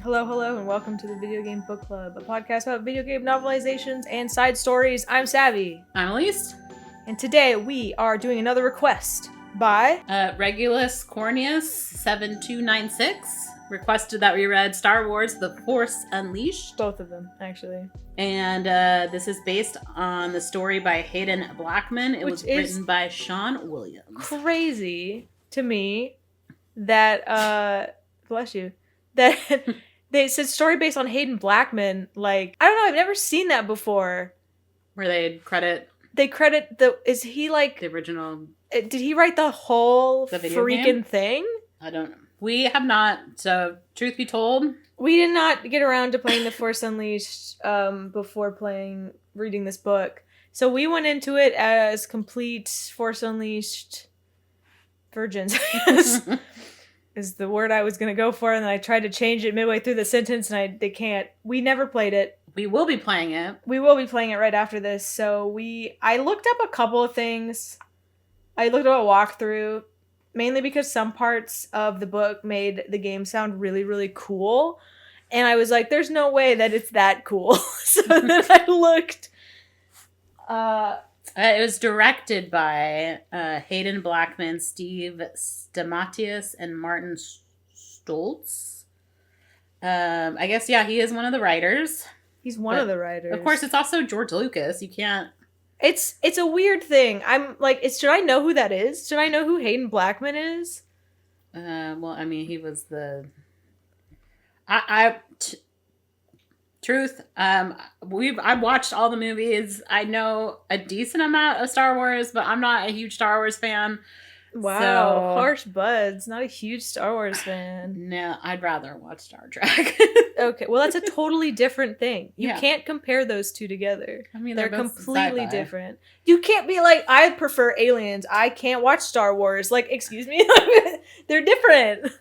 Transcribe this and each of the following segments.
Hello, hello, and welcome to the Video Game Book Club, a podcast about video game novelizations and side stories. I'm Savvy. I'm Elise. And today we are doing another request by... Regulus Corneus 7296 requested that we read Star Wars The Force Unleashed. Both of them, actually. And this is based on the story by Hayden Blackman. It was written by Sean Williams. Crazy to me that, bless you, that... They said story based on Hayden Blackman. Like, I don't know, I've never seen that before. Where they credit is he like... the original... Did he write the whole freaking game? Thing? I don't know. We have not, so truth be told... We did not get around to playing The Force Unleashed before reading this book. So we went into it as complete Force Unleashed virgins, I guess. Is the word I was going to go for, and then I tried to change it midway through the sentence, and they can't. We never played it. We will be playing it. We will be playing it right after this, so I looked up a couple of things. I looked up a walkthrough, mainly because some parts of the book made the game sound really, really cool, and I was like, there's no way that it's that cool. So then I looked. It was directed by Hayden Blackman, Steve Stamatius, and Martin Stoltz. I guess, yeah, he is one of the writers. He's one of the writers. Of course, it's also George Lucas. You can't... It's a weird thing. I'm like, should I know who that is? Should I know who Hayden Blackman is? Well, I mean, he was the... Truth, I've watched all the movies. I know a decent amount of Star Wars, but I'm not a huge Star Wars fan. Wow, so... harsh buds. Not a huge Star Wars fan. No, I'd rather watch Star Trek. Okay, well, that's a totally different thing. You Yeah. can't compare those two together. I mean, they're completely sci-fi. different. You can't be like, I prefer Aliens. I can't watch Star Wars. Like, excuse me? They're different.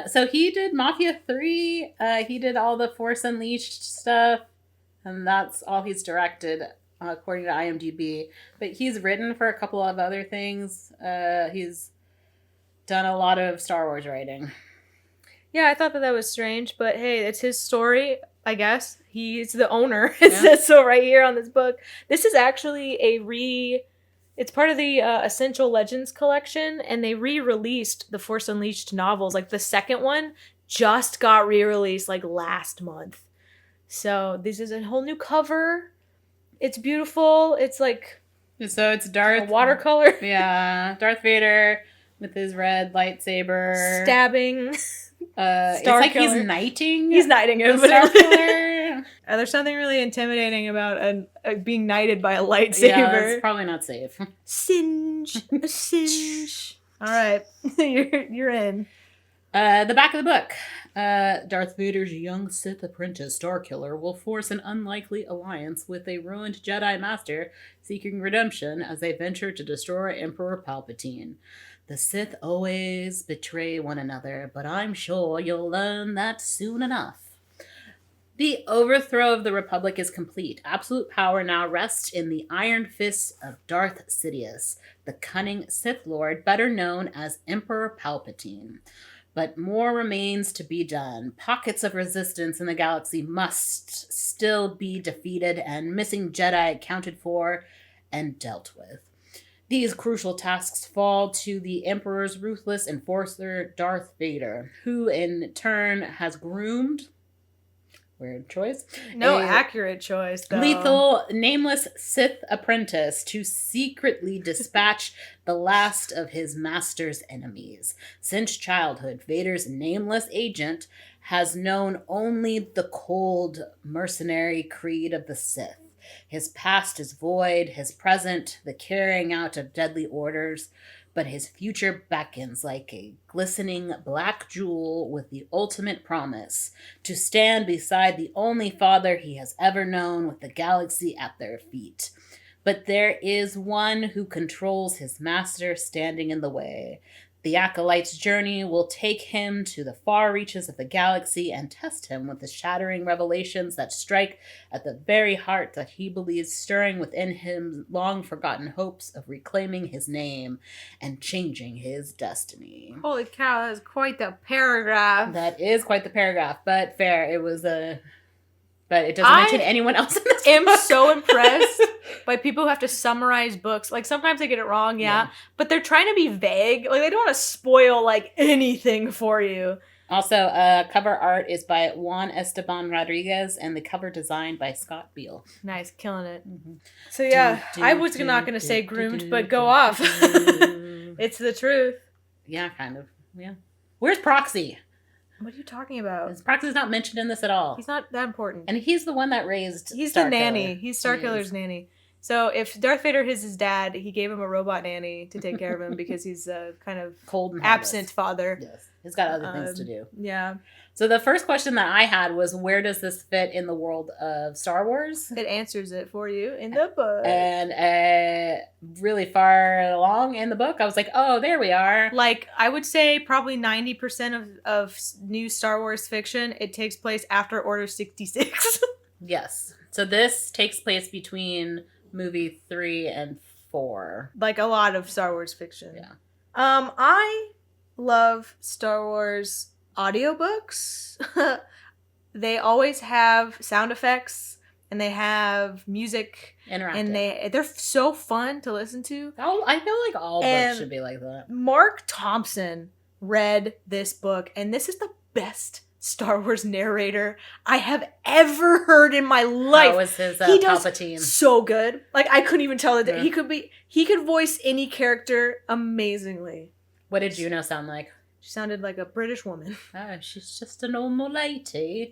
So he did Mafia 3. He did all the Force Unleashed stuff. And that's all he's directed, according to IMDb. But he's written for a couple of other things. He's done a lot of Star Wars writing. Yeah, I thought that was strange. But hey, it's his story, I guess. He's the owner. It says so right here on this book. This is actually it's part of the Essential Legends collection, and they re-released the Force Unleashed novels. Like, the second one just got re-released, like, last month. So, this is a whole new cover. It's beautiful. It's, like... So, it's Darth... watercolor. Yeah, Darth Vader with his red lightsaber. Stabbing. It's like killer. he's knighting. He's knighting him. Star Killer. There's something really intimidating about being knighted by a lightsaber. Yeah, it's probably not safe. Singe. A singe. All right. You're in. The back of the book. Darth Vader's young Sith apprentice, Starkiller, will force an unlikely alliance with a ruined Jedi Master seeking redemption as they venture to destroy Emperor Palpatine. The Sith always betray one another, but I'm sure you'll learn that soon enough. The overthrow of the Republic is complete. Absolute power now rests in the iron fists of Darth Sidious, the cunning Sith Lord better known as Emperor Palpatine. But more remains to be done. Pockets of resistance in the galaxy must still be defeated and missing Jedi accounted for and dealt with. These crucial tasks fall to the Emperor's ruthless enforcer, Darth Vader, who in turn has groomed... Weird choice. No, accurate choice, though. Lethal, nameless Sith apprentice to secretly dispatch the last of his master's enemies. Since childhood, Vader's nameless agent has known only the cold, mercenary creed of the Sith. His past is void, his present, the carrying out of deadly orders, but his future beckons like a glistening black jewel with the ultimate promise to stand beside the only father he has ever known with the galaxy at their feet. But there is one who controls his master standing in the way. The Acolyte's journey will take him to the far reaches of the galaxy and test him with the shattering revelations that strike at the very heart that he believes stirring within him long-forgotten hopes of reclaiming his name and changing his destiny. Holy cow, that is quite the paragraph. That is quite the paragraph, but fair. It was a... But it doesn't mention anyone else in this book. I'm so impressed by people who have to summarize books. Like, sometimes they get it wrong, yeah. But they're trying to be vague. Like, they don't want to spoil, like, anything for you. Also, cover art is by Juan Esteban Rodriguez, and the cover design by Scott Beale. Nice, killing it. Mm-hmm. So, yeah, I was not going to say groomed, but go off. It's the truth. Yeah, kind of. Yeah. Where's Proxy? What are you talking about? Proxy's not mentioned in this at all. He's not that important. And he's the one that raised He's the nanny. He's Starkiller's nanny. So if Darth Vader is his dad, he gave him a robot nanny to take care of him because he's a kind of cold and absent father. Yes. He's got other things to do. Yeah. So the first question that I had was, where does this fit in the world of Star Wars? It answers it for you in the book. And really far along in the book, I was like, oh, there we are. Like, I would say probably 90% of new Star Wars fiction, it takes place after Order 66. Yes. So this takes place between movie 3 and 4. Like a lot of Star Wars fiction. Yeah. I love Star Wars audiobooks. They always have sound effects and they have music. Interactive. And they're so fun to listen to. I feel like all books should be like that. Mark Thompson read this book, and this is the best Star Wars narrator I have ever heard in my life. How was his he Palpatine? Does so good. Like, I couldn't even tell that he could voice any character amazingly. What did Juno sound like? She sounded like a British woman. Oh, she's just a normal lady. He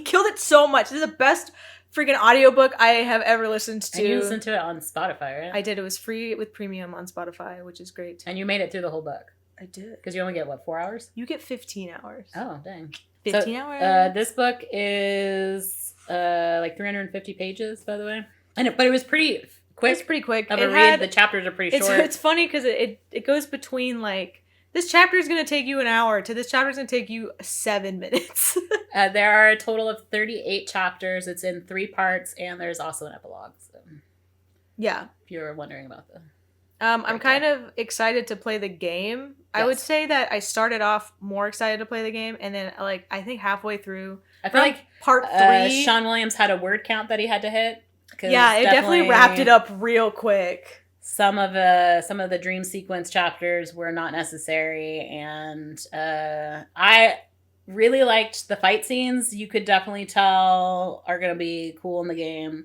killed it so much. This is the best freaking audiobook I have ever listened to. And you listened to it on Spotify, right? I did. It was free with premium on Spotify, which is great. And you made it through the whole book? I did. Because you only get, 4 hours? You get 15 hours. Oh, dang. 15 hours? This book is 350 pages, by the way. But it was pretty quick. It's pretty quick. The chapters are pretty short. It's funny because it goes between, like, this chapter is going to take you an hour to this chapter is going to take you 7 minutes. There are a total of 38 chapters. It's in 3 parts, and there's also an epilogue. So. Yeah. If you were wondering about that. I'm kind of excited to play the game. Yes. I would say that I started off more excited to play the game, and then, like, I think halfway through, I feel like part 3, Sean Williams had a word count that he had to hit. Yeah, it definitely wrapped it up real quick. Some of the dream sequence chapters were not necessary, and I really liked the fight scenes. You could definitely tell are going to be cool in the game.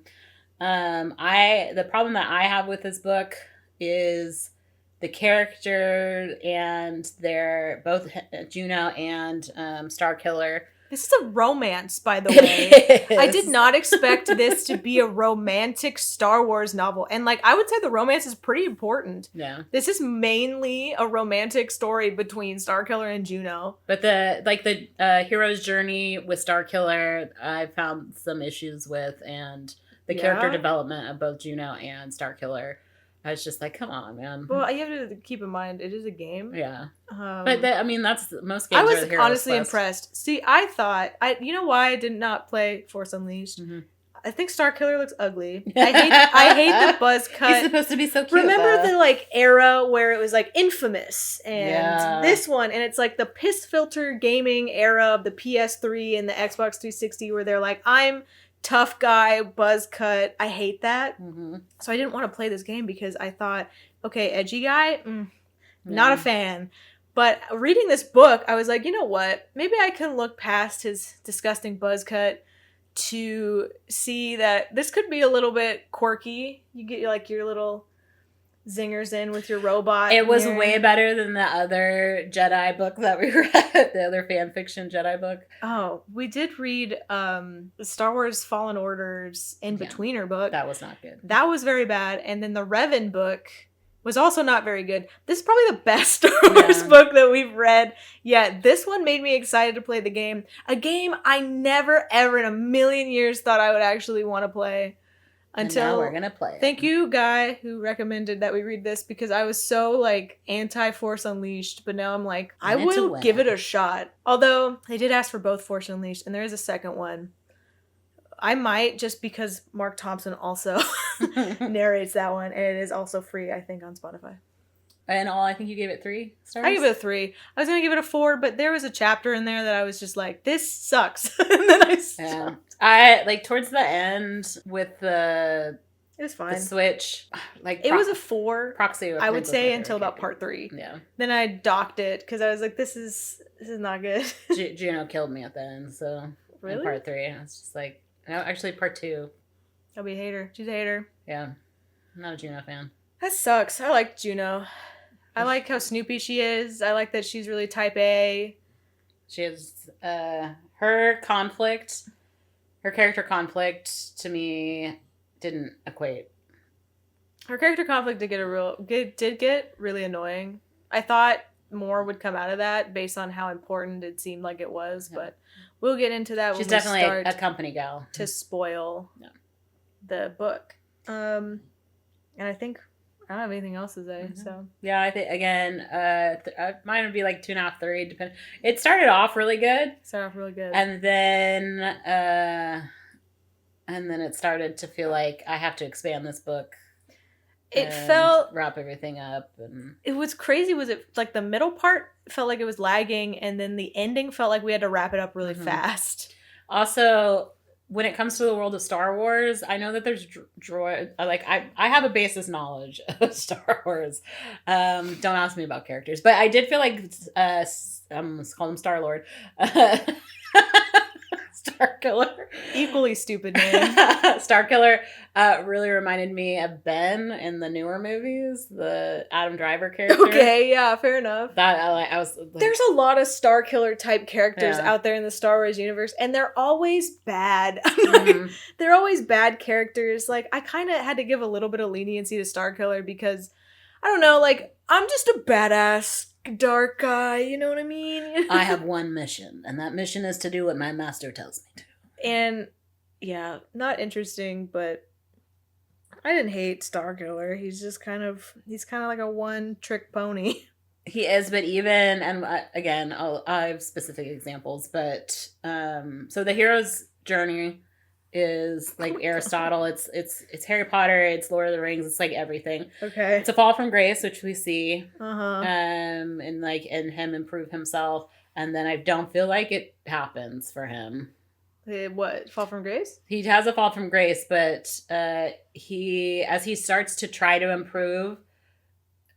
The problem that I have with this book is the character, and they're both Juno and Starkiller. This is a romance, by the way. I did not expect this to be a romantic Star Wars novel. And, like, I would say the romance is pretty important. Yeah. This is mainly a romantic story between Starkiller and Juno. But the hero's journey with Starkiller, I found some issues with, and the character development of both Juno and Starkiller. I was just like, come on, man. Well, you have to keep in mind, it is a game. Yeah. But, that's most games. I was honestly impressed. See, I thought, you know why I did not play Force Unleashed? Mm-hmm. I think Starkiller looks ugly. I hate the buzz cut. He's supposed to be so cute. Remember the, like, era where it was, like, Infamous and this one, and it's, like, the piss filter gaming era of the PS3 and the Xbox 360 where they're like, I'm tough guy, buzz cut. I hate that. Mm-hmm. So I didn't want to play this game because I thought, okay, edgy guy, not a fan. But reading this book, I was like, you know what? Maybe I can look past his disgusting buzz cut to see that this could be a little bit quirky. You get, like, your little zingers in with your robot. It was way better than the other Jedi book that we read, the other fan fiction Jedi book. Oh, we did read Star Wars Fallen Order's In-Betweener book. That was not good. That was very bad. And then the Revan book was also not very good. This is probably the best Star Wars book that we've read yet. This one made me excited to play the game. A game I never, ever in a million years thought I would actually want to play. Until and now we're gonna play it. Thank you, guy, who recommended that we read this, because I was so like anti-Force Unleashed, but now I'm like, I will give it a shot. Although they did ask for both Force Unleashed, and there is a second one. I might, just because Mark Thompson also narrates that one, and it is also free, I think, on Spotify. And I think you gave it 3 stars? I gave it a 3. I was going to give it a 4, but there was a chapter in there that I was just like, this sucks. And then I stopped. Yeah. I, like, towards the end with the... It was fine. The switch. Like, it was a 4. Proxy. I would say until about part 3. Yeah. Then I docked it because I was like, this is not good. Juno killed me at the end, so... Really? In part 3. I was just like... No, actually, part 2. I'll be a hater. She's a hater. Yeah. I'm not a Juno fan. That sucks. I like Juno. I like how Snoopy she is. I like that she's really type A. She has her character conflict to me didn't equate. Her character conflict did get really annoying. I thought more would come out of that based on how important it seemed like it was, but we'll get into that. She's definitely a company gal to spoil the book. And I think I don't have anything else to say. Mm-hmm. So yeah, I think again, mine would be like 2.5, 3. Depend. It started off really good. And then it started to feel like I have to expand this book. It felt wrap everything up, and it was crazy. Was it like the middle part felt like it was lagging, and then the ending felt like we had to wrap it up really fast. Also, when it comes to the world of Star Wars, I know that there's droid. Like I have a basis knowledge of Star Wars. Don't ask me about characters, but I did feel like let's call him Star-Lord. Starkiller. Equally stupid name. Starkiller really reminded me of Ben in the newer movies, the Adam Driver character. Okay, yeah, fair enough. I was like, there's a lot of Starkiller type characters out there in the Star Wars universe, and they're always bad. They're always bad characters. Like, I kind of had to give a little bit of leniency to Starkiller because, I don't know, like, I'm just a badass dark guy, you know what I mean? I have one mission, and that mission is to do what my master tells me to. And yeah, not interesting, but I didn't hate Starkiller. He's like a one-trick pony. He is, but even, and again, I have specific examples, but so the hero's journey is like Aristotle. It's Harry Potter. It's Lord of the Rings. It's like everything. Okay. It's a fall from grace, which we see. And him improve himself, and then I don't feel like it happens for him. What, fall from grace? He has a fall from grace, but as he starts to try to improve,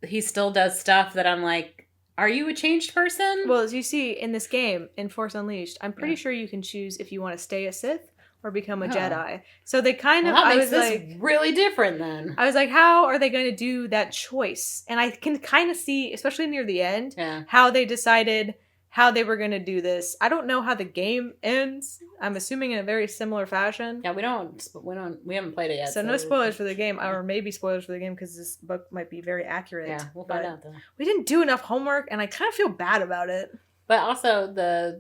he still does stuff that I'm like, are you a changed person? Well, as you see in this game, in Force Unleashed, I'm pretty sure you can choose if you want to stay a Sith or become a Jedi. So they kind of, that makes this really different then. I was like, how are they going to do that choice? And I can kind of see, especially near the end, how they decided how they were going to do this. I don't know how the game ends. I'm assuming in a very similar fashion. Yeah, we haven't played it yet. So no spoilers for the game, or maybe spoilers for the game because this book might be very accurate. Yeah, we'll find out though. We didn't do enough homework, and I kind of feel bad about it. But also, that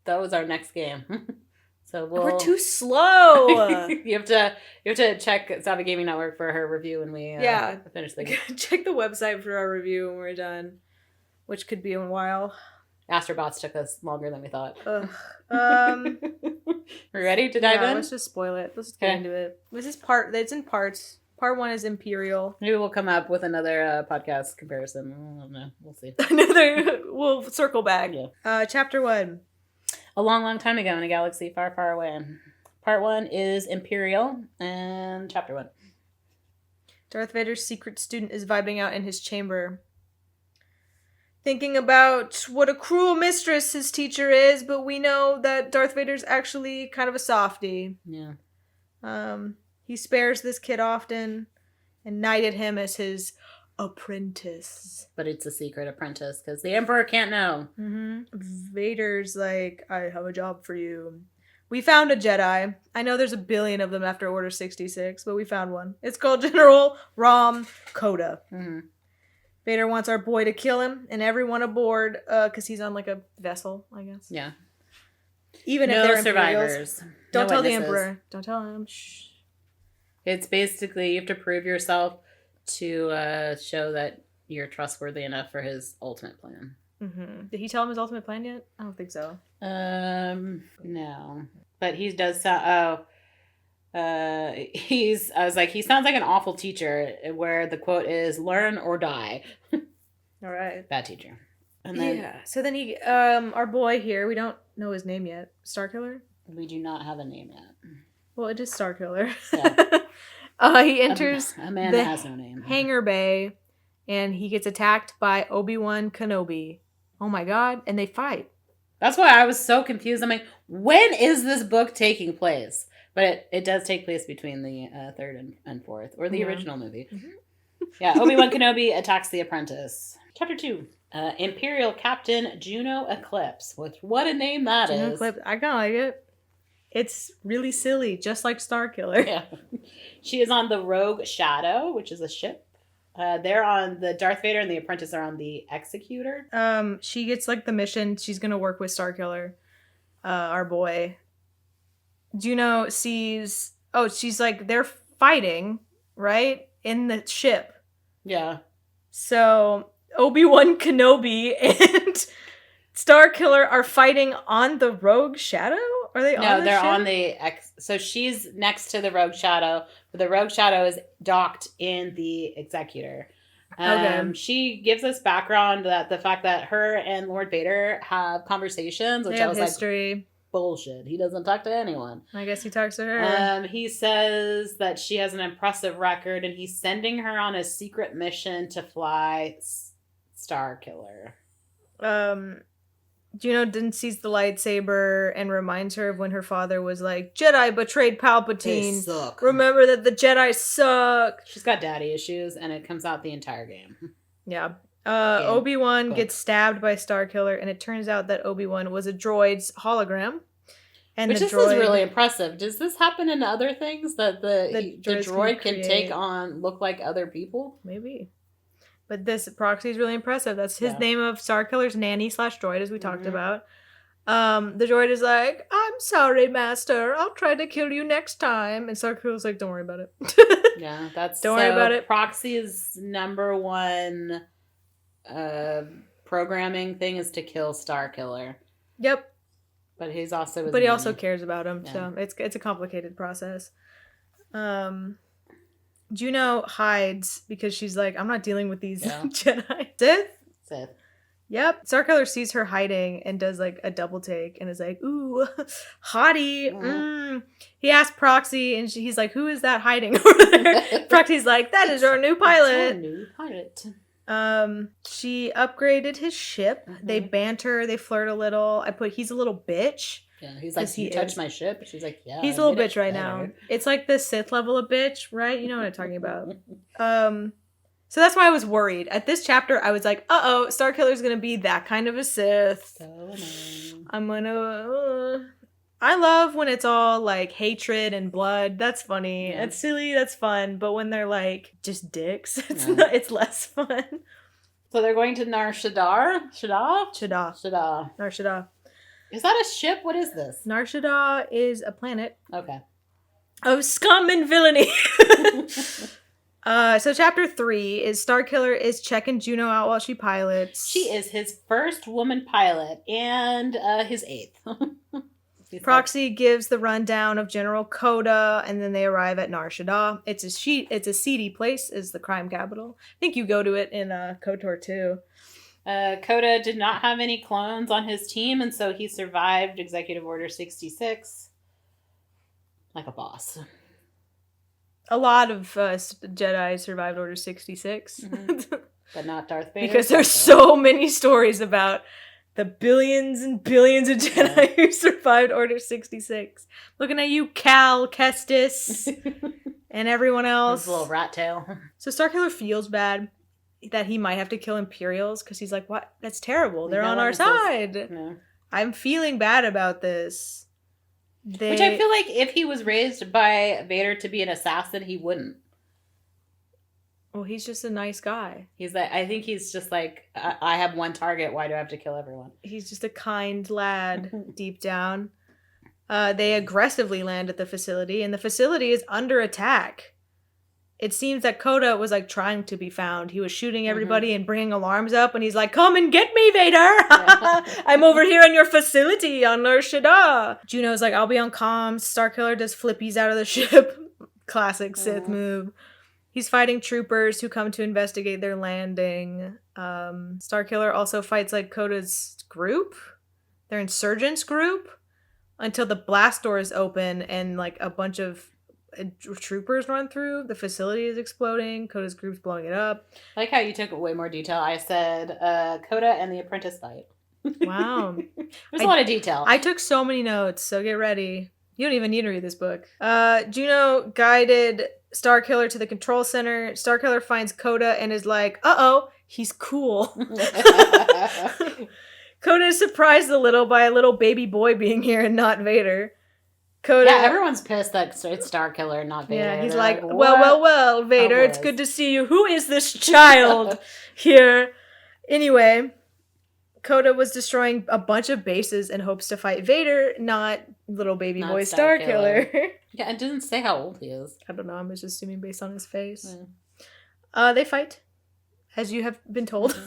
was our next game. So we're too slow. you have to check Savvy Gaming Network for her review when we finish the game. Check the website for our review when we're done, which could be a while. Astrobots took us longer than we thought. We ready to dive in? Let's just spoil it. Let's just get into it. It's in parts. Part 1 is Imperial. Maybe we'll come up with another podcast comparison. I don't know. We'll see. We'll circle back. Yeah. Chapter 1. A long, long time ago in a galaxy far, far away. Part 1 is Imperial, and Chapter 1. Darth Vader's secret student is vibing out in his chamber, thinking about what a cruel mistress his teacher is, but we know that Darth Vader's actually kind of a softie. Yeah. He spares this kid often and knighted him as his apprentice. But it's a secret apprentice because the Emperor can't know. Vader's like, I have a job for you. We found a Jedi. I know there's a billion of them after Order 66, but we found one. It's called General Rom Koda. Vader wants our boy to kill him and everyone aboard because he's on like a vessel, I guess. Yeah. Even no if they're survivors. Don't no tell witnesses. the Emperor. Don't tell him. Shh. It's basically you have to prove yourself to show that you're trustworthy enough for his ultimate plan. Mm-hmm. Did he tell him his ultimate plan yet? I don't think so. No. But he does sound... he sounds like an awful teacher, where the quote is, "Learn or die." All right. Bad teacher. And then, yeah. So then he, our boy here, we don't know his name yet. Starkiller? We do not have a name yet. Well, it is Starkiller. Yeah. He enters a man that has no name. hangar bay, and he gets attacked by Obi-Wan Kenobi. Oh my god. And they fight. That's why I was so confused. I'm like, when is this book taking place? But it does take place between the third and fourth, or the original movie. Mm-hmm. Yeah, Obi-Wan Kenobi attacks the apprentice. Chapter 2. Imperial Captain Juno Eclipse. What a name that Juno is. Eclipse. I kind of like it. It's really silly, just like Starkiller. Yeah. She is on the Rogue Shadow, which is a ship. They're on the Darth Vader and the apprentice are on the Executor. She gets like the mission. She's gonna work with Starkiller, our boy. Juno sees. Oh, she's like they're fighting right in the ship. Yeah. So Obi-Wan Kenobi and Starkiller are fighting on the Rogue Shadow. Are they on the ship? No, they're on the so she's next to the Rogue Shadow, but the Rogue Shadow is docked in the Executor. Okay. She gives us background that the fact that her and Lord Vader have conversations, which I was history. Like, bullshit. He doesn't talk to anyone. I guess he talks to her. He says that she has an impressive record, and he's sending her on a secret mission to fly Starkiller. Juno then sees the lightsaber and reminds her of when her father was like, Jedi betrayed Palpatine. They suck. Remember that the Jedi suck. She's got daddy issues, and it comes out the entire game. Yeah. Obi-Wan gets stabbed by Starkiller, and it turns out that Obi-Wan was a droid's hologram. And Which is really impressive. Does this happen in other things? That the droid can take on, look like other people? Maybe. But this proxy is really impressive. That's his name of Starkiller's nanny / droid, as we talked about. The droid is like, I'm sorry, master. I'll try to kill you next time. And Starkiller's like, don't worry about it. Yeah, that's... Don't worry about it. Proxy's number one programming thing is to kill Starkiller. Yep. But he's also... But he also cares about him, so it's a complicated process. Juno hides because she's like, I'm not dealing with these Jedi. Sith. Yep. Starkiller sees her hiding and does like a double take and is like, ooh, hottie. Mm. He asks Proxy and he's like, who is that hiding over there? Proxy's like, that is our new pilot. It's our new pilot. She upgraded his ship. Mm-hmm. They banter. They flirt a little. I put, he's a little bitch. Yeah, he's like, you touched my ship? She's like, yeah. He's a little bitch right now. It's like the Sith level of bitch, right? You know what I'm talking about. So that's why I was worried. At this chapter, I was like, uh-oh, Starkiller's going to be that kind of a Sith. So annoying. I'm going to... I love when it's all like hatred and blood. That's funny. Yeah. It's silly. That's fun. But when they're like just dicks, it's less fun. So they're going to Nar Shaddaa? Shaddaa. Nar Shaddaa. Is that a ship? What is this? Nar Shaddaa is a planet. Okay. Of scum and villainy. So chapter 3 is Starkiller is checking Juno out while she pilots. She is his first woman pilot and his 8th. Proxy gives the rundown of General Coda, and then they arrive at Nar Shaddaa. It's a seedy place, is the crime capital. I think you go to it in KOTOR too. Coda did not have any clones on his team, and so he survived Executive Order 66 like a boss. A lot of Jedi survived Order 66. Mm-hmm. But not Darth Vader. Because there's so many stories about the billions and billions of Jedi who survived Order 66. Looking at you, Cal Kestis, and everyone else. His little rat tail. So Starkiller feels bad that he might have to kill Imperials because he's like, what? That's terrible. They're on our side. No. I'm feeling bad about this. Which I feel like if he was raised by Vader to be an assassin, he wouldn't. Well, he's just a nice guy. He's like, I think he's just like, I have one target. Why do I have to kill everyone? He's just a kind lad deep down. They aggressively land at the facility, and the facility is under attack. it seems that Coda was like trying to be found. He was shooting everybody and bringing alarms up, and he's like, "Come and get me, Vader! I'm over here in your facility on Nar Shaddaa." Juno's like, "I'll be on comms." Starkiller does flippies out of the ship. Classic Sith move. He's fighting troopers who come to investigate their landing. Starkiller also fights like Coda's group, their insurgents group, until the blast doors open and like a bunch of troopers run through. The facility is exploding. Coda's group's blowing it up. I like how you took way more detail. I said Coda and the apprentice fight. Wow. There's a lot of detail. I took so many notes, so get ready. You don't even need to read this book. Juno guided Starkiller to the control center. Starkiller finds Coda and is like, uh-oh, he's cool. Coda is surprised a little by a little baby boy being here and not Vader. Coda, yeah, everyone's pissed that it's Starkiller, not Vader. Yeah, he's like, well, Vader, it's good to see you. Who is this child here? Anyway, Coda was destroying a bunch of bases in hopes to fight Vader, not little baby boy Starkiller. Yeah, it didn't say how old he is. I don't know. I'm just assuming based on his face. Yeah. They fight, as you have been told.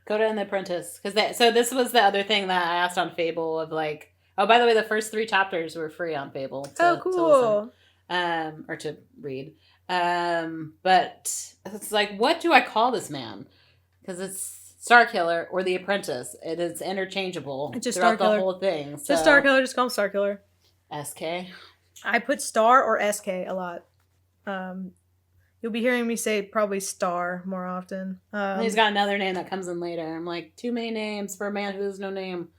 Coda and the apprentice. So this was the other thing that I asked on Fable of like, oh, by the way, the first 3 chapters were free on Fable. Cool. To listen, or to read. But it's like, what do I call this man? Because it's Starkiller or the apprentice. It is interchangeable throughout the whole thing. So. Just Starkiller. Just call him Starkiller. SK. I put Star or SK a lot. You'll be hearing me say probably Star more often. He's got another name that comes in later. I'm like, too many names for a man who has no name.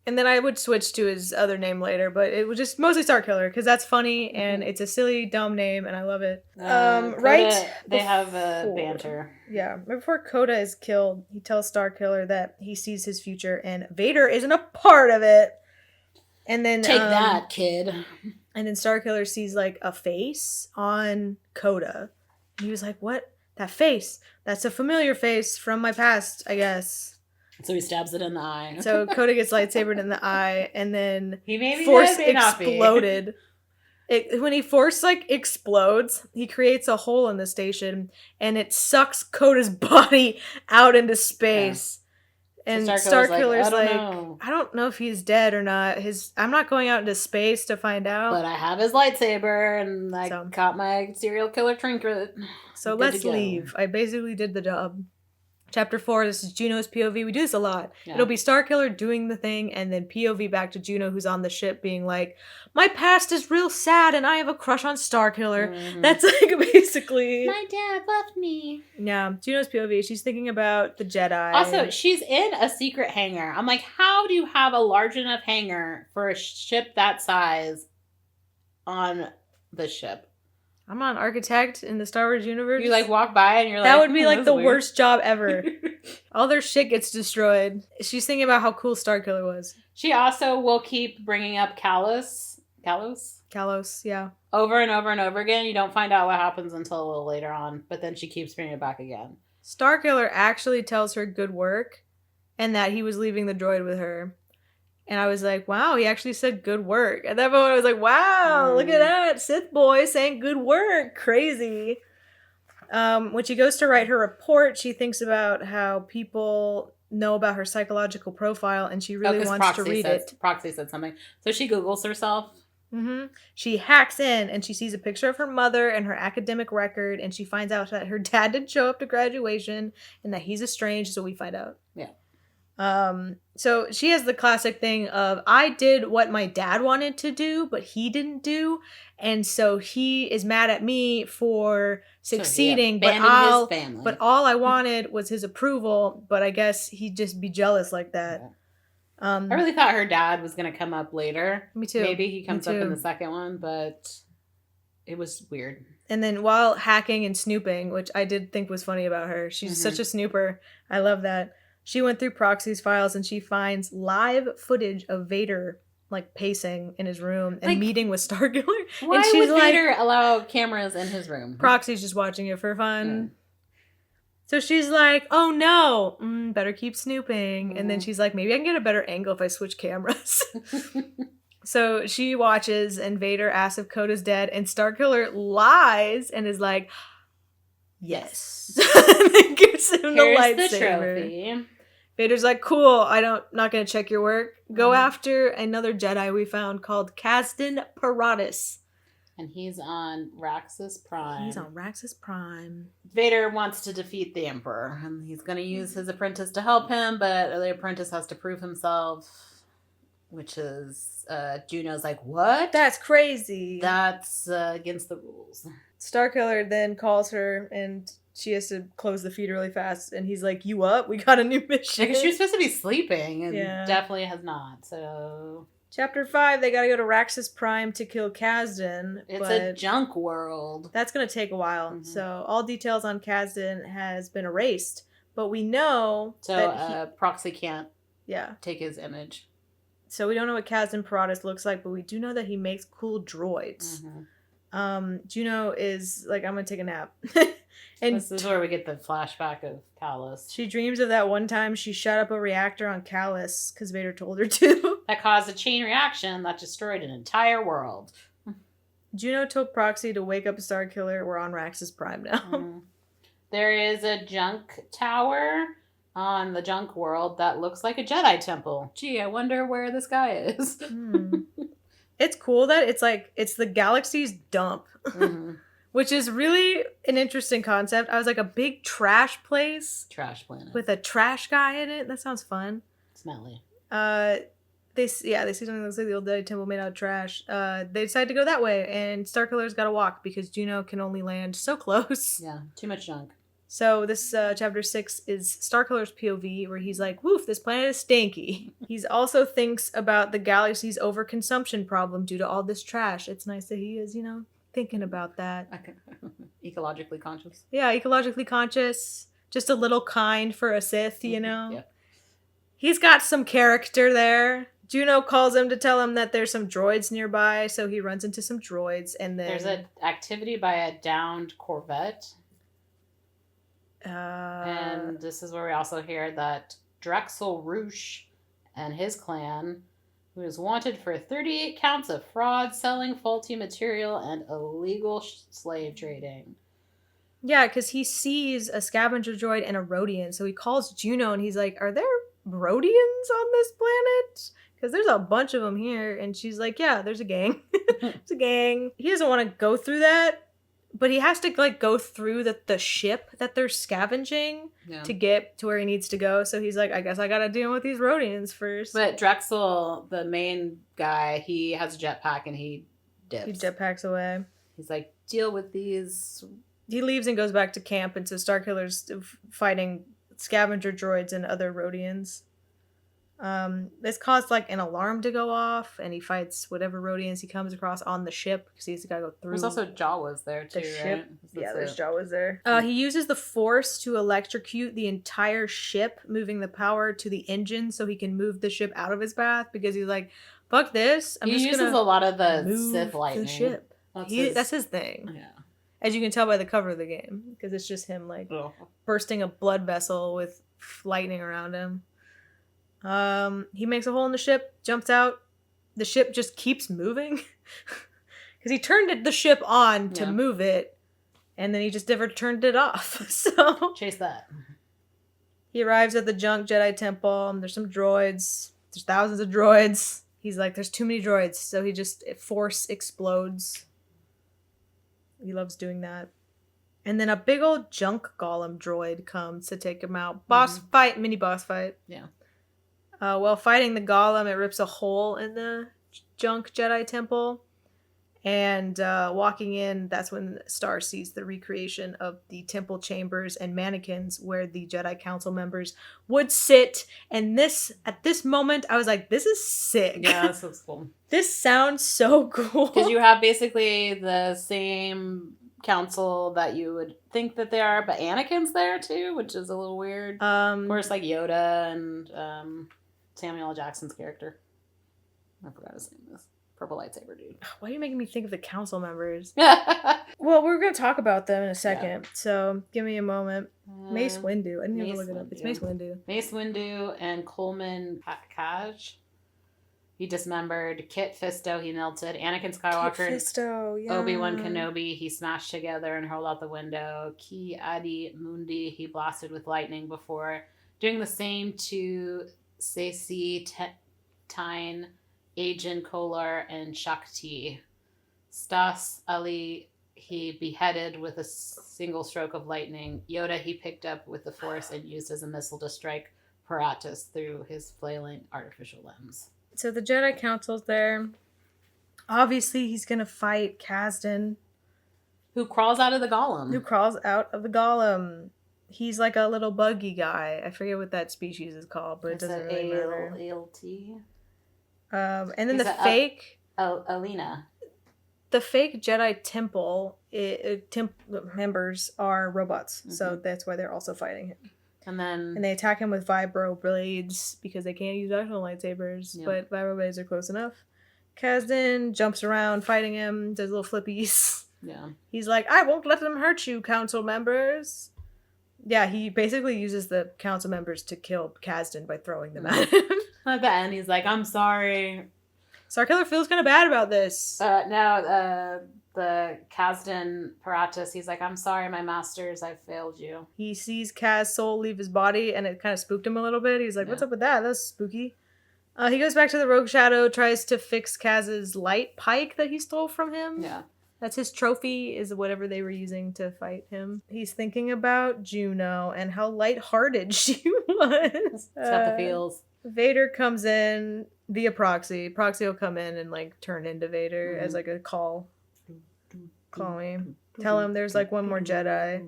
And then I would switch to his other name later, but it was just mostly Starkiller because that's funny and it's a silly, dumb name, and I love it. Right? They have a banter. Yeah. Right before Coda is killed, he tells Starkiller that he sees his future and Vader isn't a part of it. And then take that, kid. And then Starkiller sees like a face on Coda. And he was like, "What? That face? That's a familiar face from my past, I guess." So he stabs it in the eye. So Coda gets lightsabered in the eye, and then he maybe Force exploded. When he Force explodes, he creates a hole in the station, and it sucks Coda's body out into space. Yeah. And Starkiller's like, I don't know if he's dead or not. I'm not going out into space to find out. But I have his lightsaber, and I got my serial killer trinket. So let's leave. I basically did the job. Chapter 4, this is Juno's POV. We do this a lot. Yeah. It'll be Starkiller doing the thing, and then POV back to Juno, who's on the ship, being like, "My past is real sad, and I have a crush on Starkiller." Mm-hmm. That's like basically... My dad left me. Yeah, Juno's POV. She's thinking about the Jedi. Also, she's in a secret hangar. I'm like, how do you have a large enough hangar for a ship that size on the ship? I'm not an architect in the Star Wars universe. You walk by and you're like, that would be the worst job ever. All their shit gets destroyed. She's thinking about how cool Starkiller was. She also will keep bringing up Kalos, yeah. Over and over and over again. You don't find out what happens until a little later on, but then she keeps bringing it back again. Starkiller actually tells her good work and that he was leaving the droid with her. And I was like, wow, he actually said good work. At that moment, I was like, wow, look at that. Sith boy saying good work. Crazy. When she goes to write her report, she thinks about how people know about her psychological profile, and she really wants to read it. Proxy said something. So she Googles herself. Mm-hmm. She hacks in, and she sees a picture of her mother and her academic record, and she finds out that her dad didn't show up to graduation, and that he's estranged, so we find out. Yeah. So she has the classic thing of, I did what my dad wanted to do, but he didn't do. And so he is mad at me for succeeding, but all I wanted was his approval, but I guess he'd just be jealous like that. Yeah. I really thought her dad was going to come up later. Me too. Maybe he comes up in the second one, but it was weird. And then while hacking and snooping, which I did think was funny about her, she's such a snooper. I love that. She went through Proxy's files and she finds live footage of Vader pacing in his room and meeting with Starkiller. Why and she's would Vader allow cameras in his room? Proxy's just watching it for fun. So she's like, oh no, better keep snooping. And then she's like, maybe I can get a better angle if I switch cameras. So she watches, and Vader asks if Coda's dead, and Starkiller lies and is like, yes. And then gives him the lightsaber. The trophy. Vader's like, cool, not gonna check your work. Go after another Jedi we found called Kazdan Paratus. And he's on Raxus Prime. Vader wants to defeat the Emperor, and he's going to use his apprentice to help him, but the apprentice has to prove himself, which is, Juno's like, what? That's crazy. That's against the rules. Starkiller then calls her, and she has to close the feed really fast, and he's like, you up? We got a new mission. Because she was supposed to be sleeping, and definitely has not, so... Chapter 5, they gotta go to Raxus Prime to kill Kazdan. It's a junk world. That's gonna take a while. Mm-hmm. So all details on Kazdan has been erased. But we know that Proxy can't take his image. So we don't know what Kazdan Paratus looks like, but we do know that he makes cool droids. Mm-hmm. Juno is like, I'm gonna take a nap. And this is where we get the flashback of Kallus. She dreams of that one time she shut up a reactor on Kallus because Vader told her to. That caused a chain reaction that destroyed an entire world. Juno told Proxy to wake up Starkiller. We're on Raxus Prime now. Mm-hmm. There is a junk tower on the junk world that looks like a Jedi temple. Gee, I wonder where this guy is. It's cool that it's the galaxy's dump. Mm-hmm. Which is really an interesting concept. I was like, a big trash place. Trash planet. With a trash guy in it. That sounds fun. Smelly. They see something that looks like the old Jedi temple made out of trash. They decide to go that way, and Starkiller's got to walk because Juno can only land so close. Yeah, too much junk. So this chapter 6 is Starkiller's POV, where he's like, woof, this planet is stinky. He's also thinks about the galaxy's overconsumption problem due to all this trash. It's nice that he is, thinking about that. Ecologically conscious. Yeah, ecologically conscious. Just a little kind for a Sith, Yeah. He's got some character there. Juno calls him to tell him that there's some droids nearby, so he runs into some droids, and then... There's an activity by a downed Corvette. And this is where we also hear that Drexel Roosh and his clan... who is wanted for 38 counts of fraud, selling faulty material, and illegal slave trading. Yeah, because he sees a scavenger droid and a Rodian, so he calls Juno and he's like, are there Rodians on this planet? Because there's a bunch of them here. And she's like, yeah, there's a gang. It's a gang. He doesn't want to go through that, but he has to go through the ship that they're scavenging to get to where he needs to go. So he's like, I guess I gotta deal with these Rodians first. But Drexel, the main guy, he has a jetpack and he dips. He jetpacks away. He's like, deal with these. He leaves and goes back to camp, and so Starkiller's fighting scavenger droids and other Rodians. This caused an alarm to go off, and he fights whatever Rodians he comes across on the ship because he's got to go through. There's also Jawas there too, right? Yeah, there's Jawas there. He uses the Force to electrocute the entire ship, moving the power to the engine so he can move the ship out of his path because he's like, "Fuck this! He uses a lot of the Sith lightning. The ship. That's his thing. Yeah, as you can tell by the cover of the game, because it's just him bursting a blood vessel with lightning around him. He makes a hole in the ship, jumps out. The ship just keeps moving because he turned the ship on to move it, and then he just never turned it off. So chase that. He arrives at the junk Jedi temple, and there's some droids. There's thousands of droids. He's like, there's too many droids, so he just Force explodes. He loves doing that. And then a big old junk golem droid comes to take him out. Mini boss fight. Yeah. While fighting the golem, it rips a hole in the junk Jedi temple. And walking in, that's when Star sees the recreation of the temple chambers and mannequins where the Jedi Council members would sit. And at this moment, I was like, this is sick. Yeah, this looks cool. This sounds so cool. Because you have basically the same council that you would think that they are, but Anakin's there too, which is a little weird. Of course, Yoda and Samuel L. Jackson's character. I forgot his name is. Purple lightsaber dude. Why are you making me think of the council members? Well, we're going to talk about them in a second, so give me a moment. Mace Windu. I didn't even look it up. It's Mace Windu. Mace Windu and Coleman Kaj. he dismembered. Kit Fisto, he melted. Anakin Skywalker Kit Fisto, yeah. Obi-Wan Kenobi, he smashed together and hurled out the window. Ki Adi Mundi, he blasted with lightning before doing the same to Sesi Tyne, Ajan Kolar, and Shakti. Stas Ali, he beheaded with a single stroke of lightning. Yoda, he picked up with the Force and used as a missile to strike Paratus through his flailing artificial limbs. So the Jedi Council's there. Obviously, he's going to fight Kasdan. Who crawls out of the golem. He's like a little buggy guy. I forget what that species is called, but it doesn't really matter. ALT. And then fake... Alina. The fake Jedi temple members are robots, so that's why they're also fighting him. And they attack him with vibro blades because they can't use actual lightsabers, but vibro blades are close enough. Kasdan jumps around fighting him, does little flippies. Yeah. He's like, I won't let them hurt you, council members. Yeah, he basically uses the council members to kill Kasdan by throwing them at him. At the end, he's like, I'm sorry. Starkiller feels kind of bad about this. The Kasdan Paratus, he's like, I'm sorry, my masters, I failed you. He sees Kaz's soul leave his body, and it kind of spooked him a little bit. He's like, what's up with that? That's spooky. He goes back to the Rogue Shadow, tries to fix Kaz's light pike that he stole from him. Yeah. That's his trophy, is whatever they were using to fight him. He's thinking about Juno and how lighthearted she was. It's got the feels. Vader comes in via Proxy. Proxy will come in and like turn into Vader as like a call. Call me. Tell him there's like one more Jedi.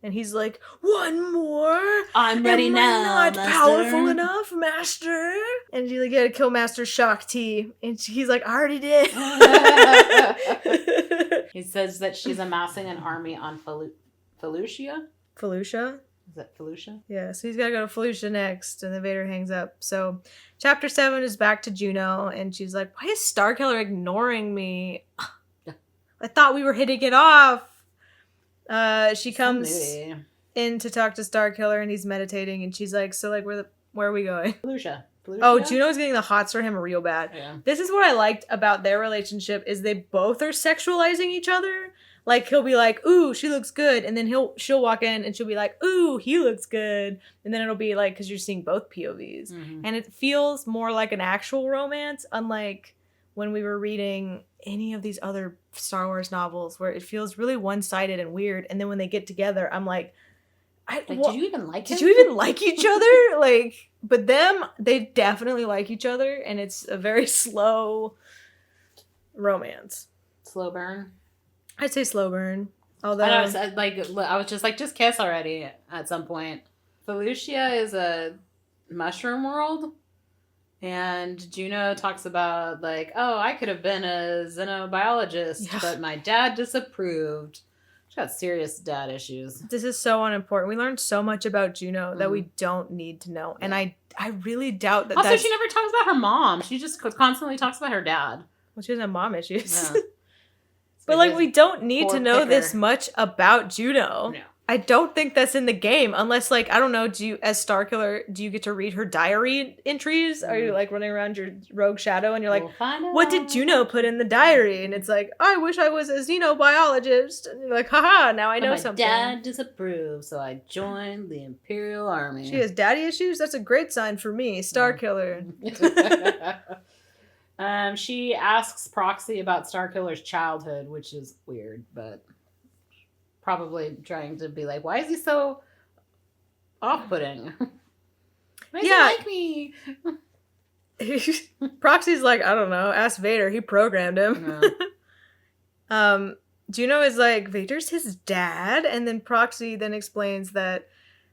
And he's like, one more? I'm ready now, not master. Powerful enough, master? And she's like, you gotta kill Master Shakti. And he's like, I already did. He says that she's amassing an army on Felucia? Felucia? Is that Felucia? Yeah, so he's gotta go to Felucia next, and then Vader hangs up. So, Chapter 7 is back to Juno, and she's like, why is Starkiller ignoring me? I thought we were hitting it off. She comes in to talk to Starkiller, and he's meditating, and she's like, so, like, where are we going? Felucia. Oh, Juno's getting the hots for him real bad. Yeah. This is what I liked about their relationship, is they both are sexualizing each other. Like, he'll be like, ooh, she looks good. And then she'll walk in and she'll be like, ooh, he looks good. And then it'll be like, because you're seeing both POVs. Mm-hmm. And it feels more like an actual romance, unlike when we were reading any of these other Star Wars novels where it feels really one-sided and weird. And then when they get together, I'm like, did you even like him? Did you even like each other? Like, but them, they definitely like each other. And it's a very slow romance. Slow burn? I'd say slow burn. Although I was just like, just kiss already at some point. Felucia is a mushroom world, and Juno talks about like, oh, I could have been a xenobiologist, but my dad disapproved. She got serious dad issues. This is so unimportant. We learned so much about Juno that we don't need to know, and I really doubt that. Also, she never talks about her mom. She just constantly talks about her dad. Well, she doesn't have mom issues. Yeah. But, like, we don't need to know this much about Juno. No. I don't think that's in the game. Unless, like, I don't know, as Starkiller, do you get to read her diary entries? Are you, like, running around your Rogue Shadow and you're like, what did Juno put in the diary? And it's like, I wish I was a xenobiologist. And you're like, haha, now I know something. My dad disapproved, so I joined the Imperial Army. She has daddy issues? That's a great sign for me, Starkiller. She asks Proxy about Starkiller's childhood, which is weird, but probably trying to be like, why is he so off-putting? Why does he like me? Proxy's like, I don't know, ask Vader, he programmed him. Yeah. Juno is like, Vader's his dad, and then Proxy then explains that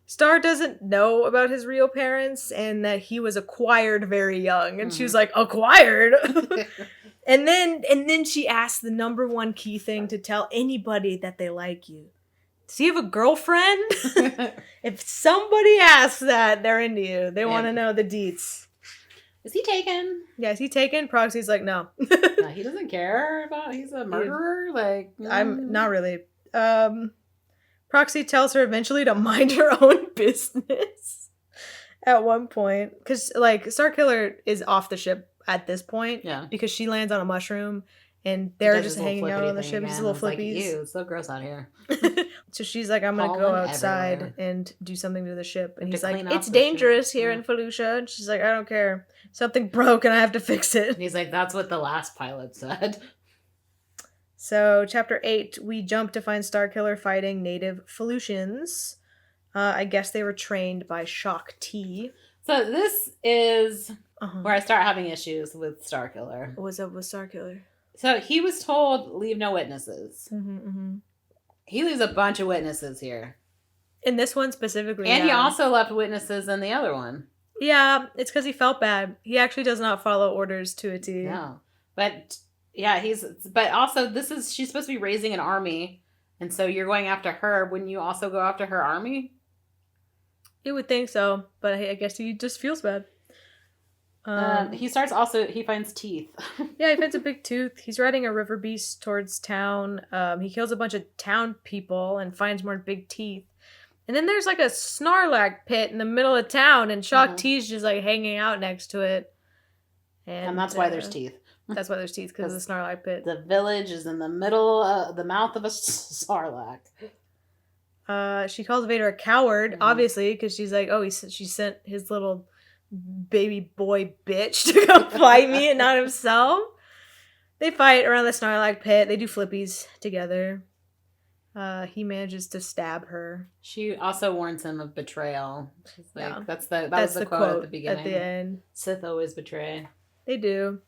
Star doesn't know about his real parents and that he was acquired very young. And she was like, acquired? and then she asked the number one key thing to tell anybody that they like you. Does he have a girlfriend? If somebody asks that, they're into you. They want to know the deets. Is he taken? Yeah, is he taken? Proxy's like, no. He doesn't care about, he's a murderer? I'm not really. Proxy tells her eventually to mind her own business at one point. Because, like, Starkiller is off the ship at this point. Yeah. Because she lands on a mushroom and they're just hanging out on the ship. These little flippies. Like, ew, it's so gross out here. So she's like, I'm going to go outside everywhere. And do something to the ship. And he's like, clean up it's the dangerous ship. here in Felucia. And she's like, I don't care. Something broke and I have to fix it. And he's like, that's what the last pilot said. So, chapter 8, we jump to find Starkiller fighting native Felucians. I guess they were trained by Shock T. So this is where I start having issues with Starkiller. What's up with Starkiller? So he was told, leave no witnesses. He leaves a bunch of witnesses here. In this one specifically, and he also left witnesses in the other one. Yeah, it's because he felt bad. He actually does not follow orders to a T. No. But, yeah, but also, she's supposed to be raising an army, and so you're going after her. Wouldn't you also go after her army? You would think so, but I guess he just feels bad. He finds teeth. Yeah, he finds a big tooth. He's riding a river beast towards town. He kills a bunch of town people and finds more big teeth. And then there's like a Snarlack pit in the middle of town, and Shock T's just like hanging out next to it. And that's why there's teeth. That's why there's teeth, because of the Snarlack pit. The village is in the middle of the mouth of a Sarlacc. She calls Vader a coward, obviously, because she's like, she sent his little baby boy bitch to go fight me and not himself. They fight around the Snarlack pit. They do flippies together. He manages to stab her. She also warns him of betrayal. She's like, that was the quote at the beginning. At the end. Sith always betray. They do.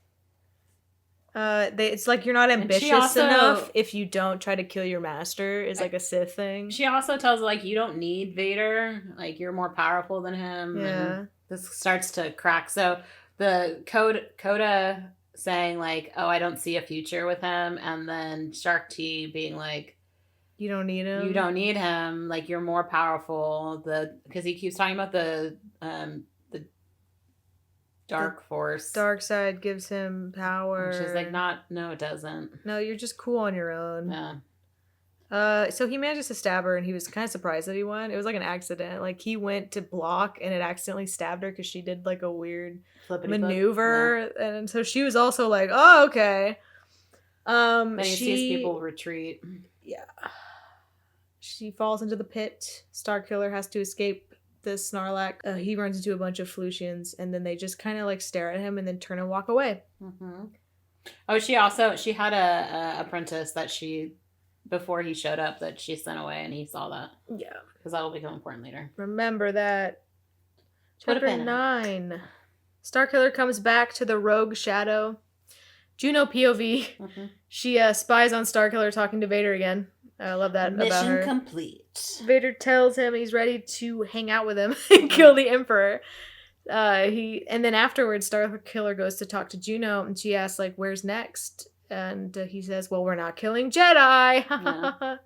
It's like you're not ambitious enough if you don't try to kill your master is like a Sith thing. She also tells like you don't need Vader, like you're more powerful than him. Yeah. And this starts to crack. So the Coda saying like, "Oh, I don't see a future with him," and then Shark T being like, "You don't need him. You don't need him. Like you're more powerful." Because he keeps talking about the dark force. Dark side gives him power. And she's like, no, it doesn't. No, you're just cool on your own. Yeah. So he manages to stab her, and he was kind of surprised that he won. It was like an accident. Like he went to block, and it accidentally stabbed her because she did like a weird maneuver, and so she was also like, "Oh, okay." Then he sees people retreat. Yeah. She falls into the pit. Starkiller has to escape the Snarlack. He runs into a bunch of Felucians, and then they just kind of like stare at him and then turn and walk away. Oh, she had a apprentice that before he showed up that she sent away, and he saw that. Yeah. Because that'll become important later. Remember that. Chapter 9. Starkiller comes back to the rogue Shadow. Juno POV. She spies on Starkiller talking to Vader again. I love that about her. Mission complete. Vader tells him he's ready to hang out with him and kill the Emperor. And then afterwards, Starkiller goes to talk to Juno, and she asks like, "Where's next?" And he says, "Well, we're not killing Jedi."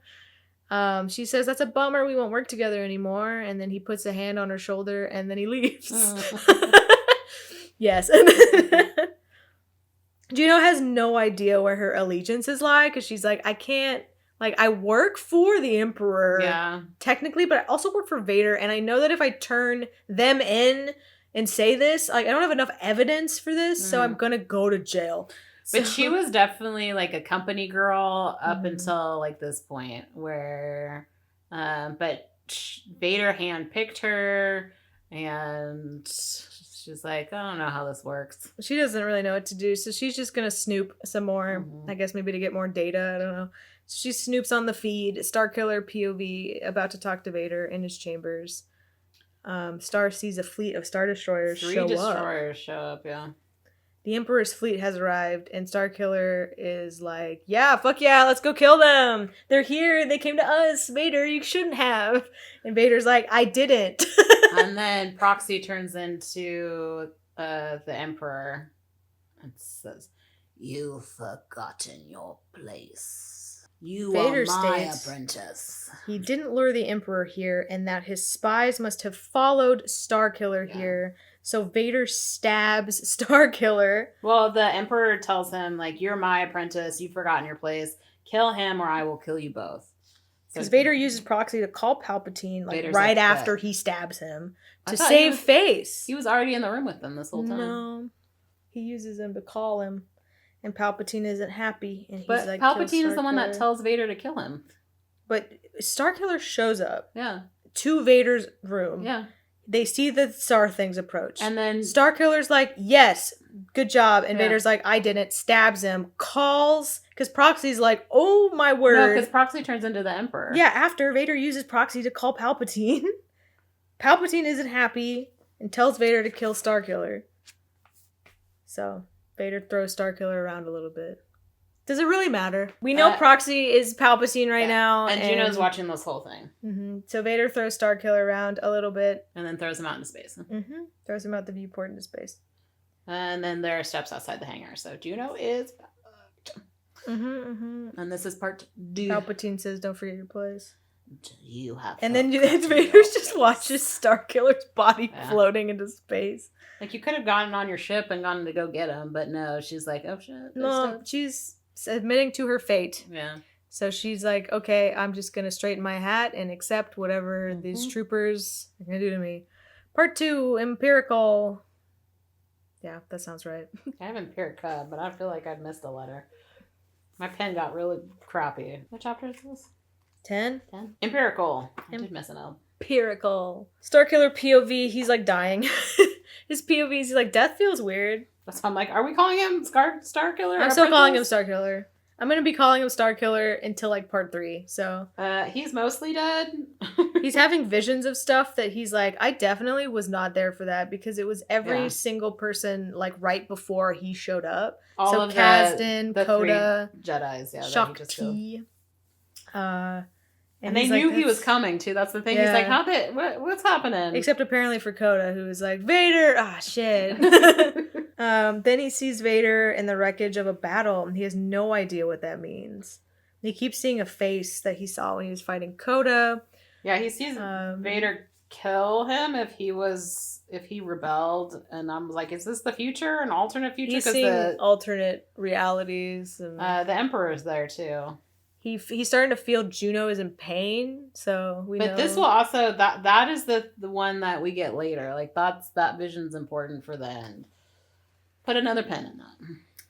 Yeah. She says, "That's a bummer. We won't work together anymore." And then he puts a hand on her shoulder, and then he leaves. Yes. Juno has no idea where her allegiances lie because she's like, I can't. Like, I work for the Emperor, technically, but I also work for Vader, and I know that if I turn them in and say this, like, I don't have enough evidence for this, so I'm gonna go to jail. But she was definitely, like, a company girl up until, like, this point, where, but Vader handpicked her, and she's like, I don't know how this works. She doesn't really know what to do, so she's just gonna snoop some more, I guess maybe to get more data, I don't know. She snoops on the feed. Starkiller POV about to talk to Vader in his chambers. Star sees a fleet of Star Destroyers show up. 3 destroyers show up, yeah. The Emperor's fleet has arrived, and Starkiller is like, yeah, fuck yeah, let's go kill them. They're here. They came to us. Vader, you shouldn't have. And Vader's like, I didn't. And then Proxy turns into the Emperor and says, you've forgotten your place. You Vader are my states apprentice. He didn't lure the Emperor here, and that his spies must have followed Starkiller here. So Vader stabs Starkiller. Well, the Emperor tells him, like, you're my apprentice. You've forgotten your place. Kill him or I will kill you both. Because Vader uses Proxy to call Palpatine Vader's right like, after he stabs him to save face. He was already in the room with them this whole time. No. He uses them to call him, and Palpatine isn't happy, and he's But like, Palpatine is the one that tells Vader to kill him. But Starkiller shows up. Yeah. To Vader's room. Yeah. They see the Star things approach. And then Starkiller's like, yes, good job. And Vader's like, I didn't. Stabs him. Calls. Because Proxy's like, oh my word. No, because Proxy turns into the Emperor. Yeah, after Vader uses Proxy to call Palpatine. Palpatine isn't happy and tells Vader to kill Starkiller. So, Vader throws Starkiller around a little bit. Does it really matter? We know Proxy is Palpatine right now. And Juno's watching this whole thing. Mm-hmm. So Vader throws Starkiller around a little bit. And then throws him out into space. Mm-hmm. Throws him out the viewport into space. And then there are steps outside the hangar. So Juno is fucked. Mm-hmm, mm-hmm. And this is part 2. Palpatine says, don't forget your place. You have and then Vader just watches Starkiller's body floating into space. Like, you could have gone on your ship and gone to go get him, but no, she's like, oh shit. No, she's admitting to her fate. Yeah. So she's like, okay, I'm just going to straighten my hat and accept whatever these troopers are going to do to me. Part 2, Empirical. Yeah, that sounds right. I have Empirical, but I feel like I've missed a letter. My pen got really crappy. What chapter is this? 10? Empirical. I did miss an L. Empirical. Starkiller POV, he's like dying. His POV, he's like, death feels weird. So I'm like, are we calling him Starkiller? I'm still calling him Starkiller. I'm going to be calling him Starkiller until like part 3, so. He's mostly dead. He's having visions of stuff that he's like, I definitely was not there for that because it was every single person like right before he showed up. All so of Kasdan, the Coda, Jedis, Shakti. And they knew he was coming too. That's the thing. Yeah. He's like, what's happening? Except apparently for Coda, who was like, Vader! Ah, shit. Then he sees Vader in the wreckage of a battle, and he has no idea what that means. He keeps seeing a face that he saw when he was fighting Coda. Yeah, he sees Vader kill him if he rebelled, and I'm like, is this the future? An alternate future? He's seeing alternate realities. And the Emperor's there too. He's starting to feel Juno is in pain, so we know. But this will also, that is the one that we get later. Like, that vision's important for the end. Put another pen in that.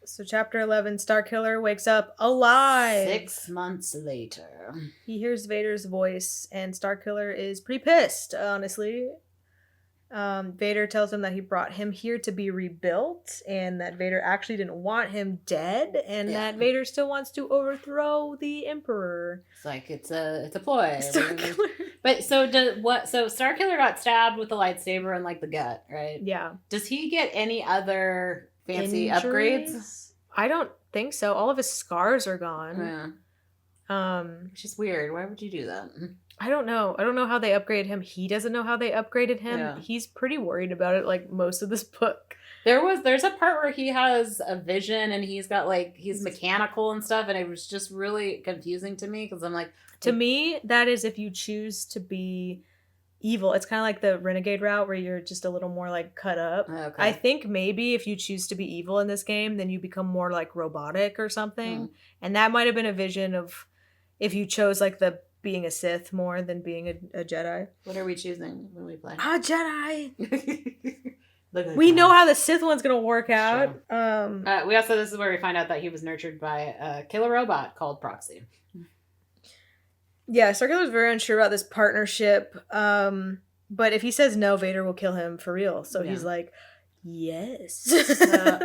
So chapter 11, Starkiller wakes up alive. 6 months later. He hears Vader's voice, and Starkiller is pretty pissed, honestly. Vader tells him that he brought him here to be rebuilt, and that Vader actually didn't want him dead, and that Vader still wants to overthrow the Emperor. It's like it's a ploy. But so Starkiller got stabbed with the lightsaber in like the gut, right? Yeah. Does he get any other fancy upgrades? I don't think so. All of his scars are gone. Yeah. It's just weird. Why would you do that? I don't know. I don't know how they upgraded him. He doesn't know how they upgraded him. Yeah. He's pretty worried about it, like, most of this book. There's a part where he has a vision and he's got, like, he's mechanical and stuff, and it was just really confusing to me, because I'm like... To me, that is if you choose to be evil. It's kind of like the renegade route where you're just a little more, like, cut up. Okay. I think maybe if you choose to be evil in this game, then you become more, like, robotic or something. And that might have been a vision of if you chose, like, the being a Sith more than being a Jedi. What are we choosing when we play? Jedi! We know how the Sith one's gonna work out. Sure. This is where we find out that he was nurtured by a killer robot called Proxy. Yeah, Starkiller was very unsure about this partnership. But if he says no, Vader will kill him for real. So he's like, yes.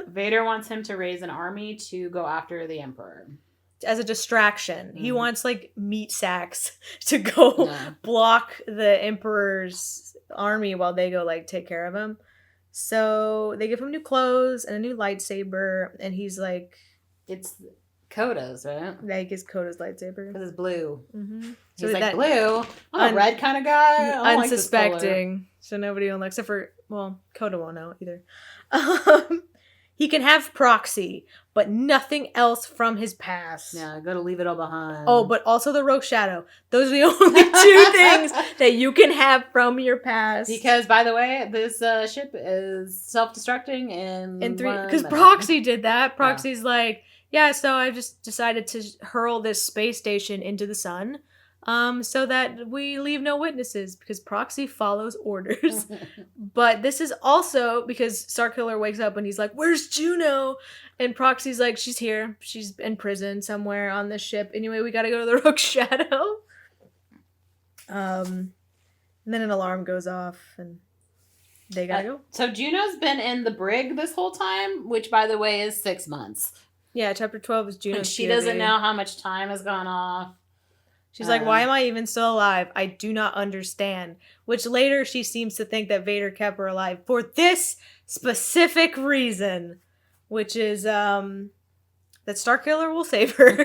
Vader wants him to raise an army to go after the Emperor. As a distraction. He wants, like, meat sacks to go block the Emperor's army while they go, like, take care of him. So they give him new clothes and a new lightsaber, and he's like... It's Coda's, right? Like, it's Coda's lightsaber. Because it's blue. Mm-hmm. So he's like, blue? I'm a red kind of guy? Unsuspecting. Like, so nobody will know, except for... Well, Coda won't know either. He can have Proxy, but nothing else from his past. Yeah, gotta leave it all behind. Oh, but also the Rogue Shadow. Those are the only two things that you can have from your past. Because, by the way, this ship is self-destructing in 3... Because Proxy did that. Proxy's like, so I just decided to hurl this space station into the sun. so that we leave no witnesses because Proxy follows orders. But this is also because Starkiller wakes up and he's like, "Where's Juno?" And Proxy's like, "She's here. She's in prison somewhere on this ship. Anyway, we gotta go to the Rogue Shadow." And then an alarm goes off and they gotta go. So Juno's been in the brig this whole time, which, by the way, is 6 months. Yeah, chapter 12 is Juno's And she POV. doesn't know how much time has gone off. She's like, "Why am I even still alive? I do not understand." Which later she seems to think that Vader kept her alive for this specific reason, which is that Starkiller will save her.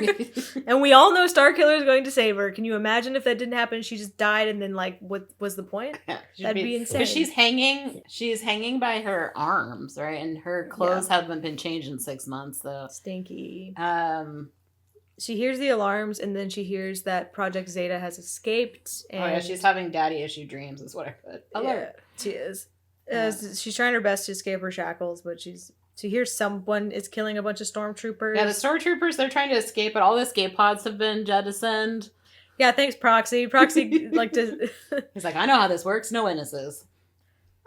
And we all know Starkiller is going to save her. Can you imagine if that didn't happen? She just died, and then like, what was the point? That'd be insane. But she's hanging by her arms, right? And her clothes haven't been changed in 6 months, though. Stinky. She hears the alarms, and then she hears that Project Zeta has escaped. And she's having daddy issue dreams, is what I put. I love it. She is. She's trying her best to escape her shackles, but she hears someone is killing a bunch of stormtroopers. Yeah, the stormtroopers, they're trying to escape, but all the escape pods have been jettisoned. Yeah, thanks, Proxy. Proxy like to. He's like, I know how this works. No witnesses.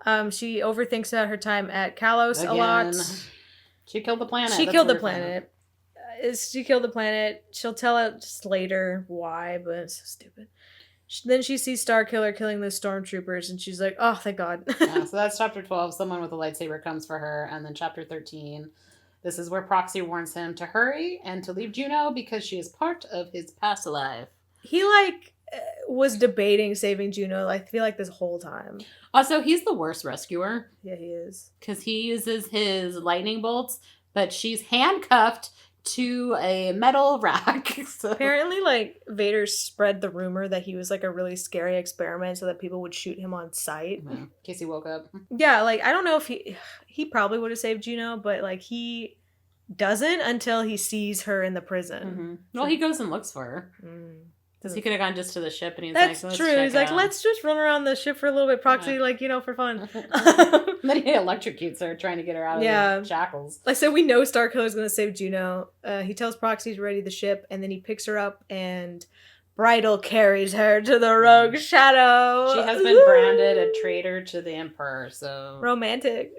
She overthinks about her time at Kalos a lot. She killed the planet. She killed the planet. She'll tell us later why, but it's so stupid. Then she sees Starkiller killing the stormtroopers, and she's like, "Oh, thank God." Yeah, so that's chapter 12. Someone with a lightsaber comes for her, and then chapter 13. This is where Proxy warns him to hurry and to leave Juno because she is part of his past life. He was debating saving Juno. I feel like this whole time. Also, he's the worst rescuer. Yeah, he is. Because he uses his lightning bolts, but she's handcuffed to a metal rack. So. Apparently, Vader spread the rumor that he was a really scary experiment so that people would shoot him on sight. In case he woke up. Yeah, I don't know if he probably would have saved Juno, but he doesn't until he sees her in the prison. Mm-hmm. Well, he goes and looks for her. Because he could have gone just to the ship and he's That's like, true. He's like, let's just run around the ship for a little bit, Proxy, for fun. Then he electrocutes her, trying to get her out of the shackles. So we know Starkiller's going to save Juno. He tells Proxy he's ready the ship, and then he picks her up, and Bridal carries her to the Rogue Shadow. She has been branded a traitor to the Emperor, so... Romantic.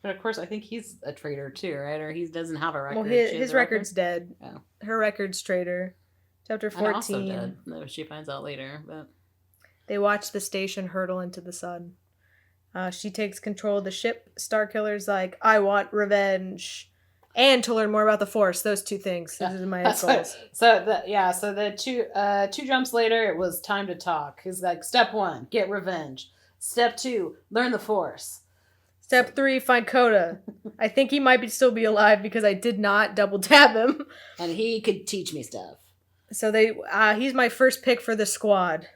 But of course, I think he's a traitor too, right? Or he doesn't have a record. Well, his record's dead. Oh. Her record's traitor. Chapter 14. And also dead. No, she finds out later. But they watch the station hurtle into the sun. She takes control of the ship. Starkiller's like, "I want revenge." And to learn more about the Force. Those two things. Those are my goals. So the two jumps later, it was time to talk. He's like, step 1, get revenge. Step 2, learn the Force. Step 3, find Coda. I think he might still be alive because I did not double tap him. And he could teach me stuff. So he's my first pick for the squad.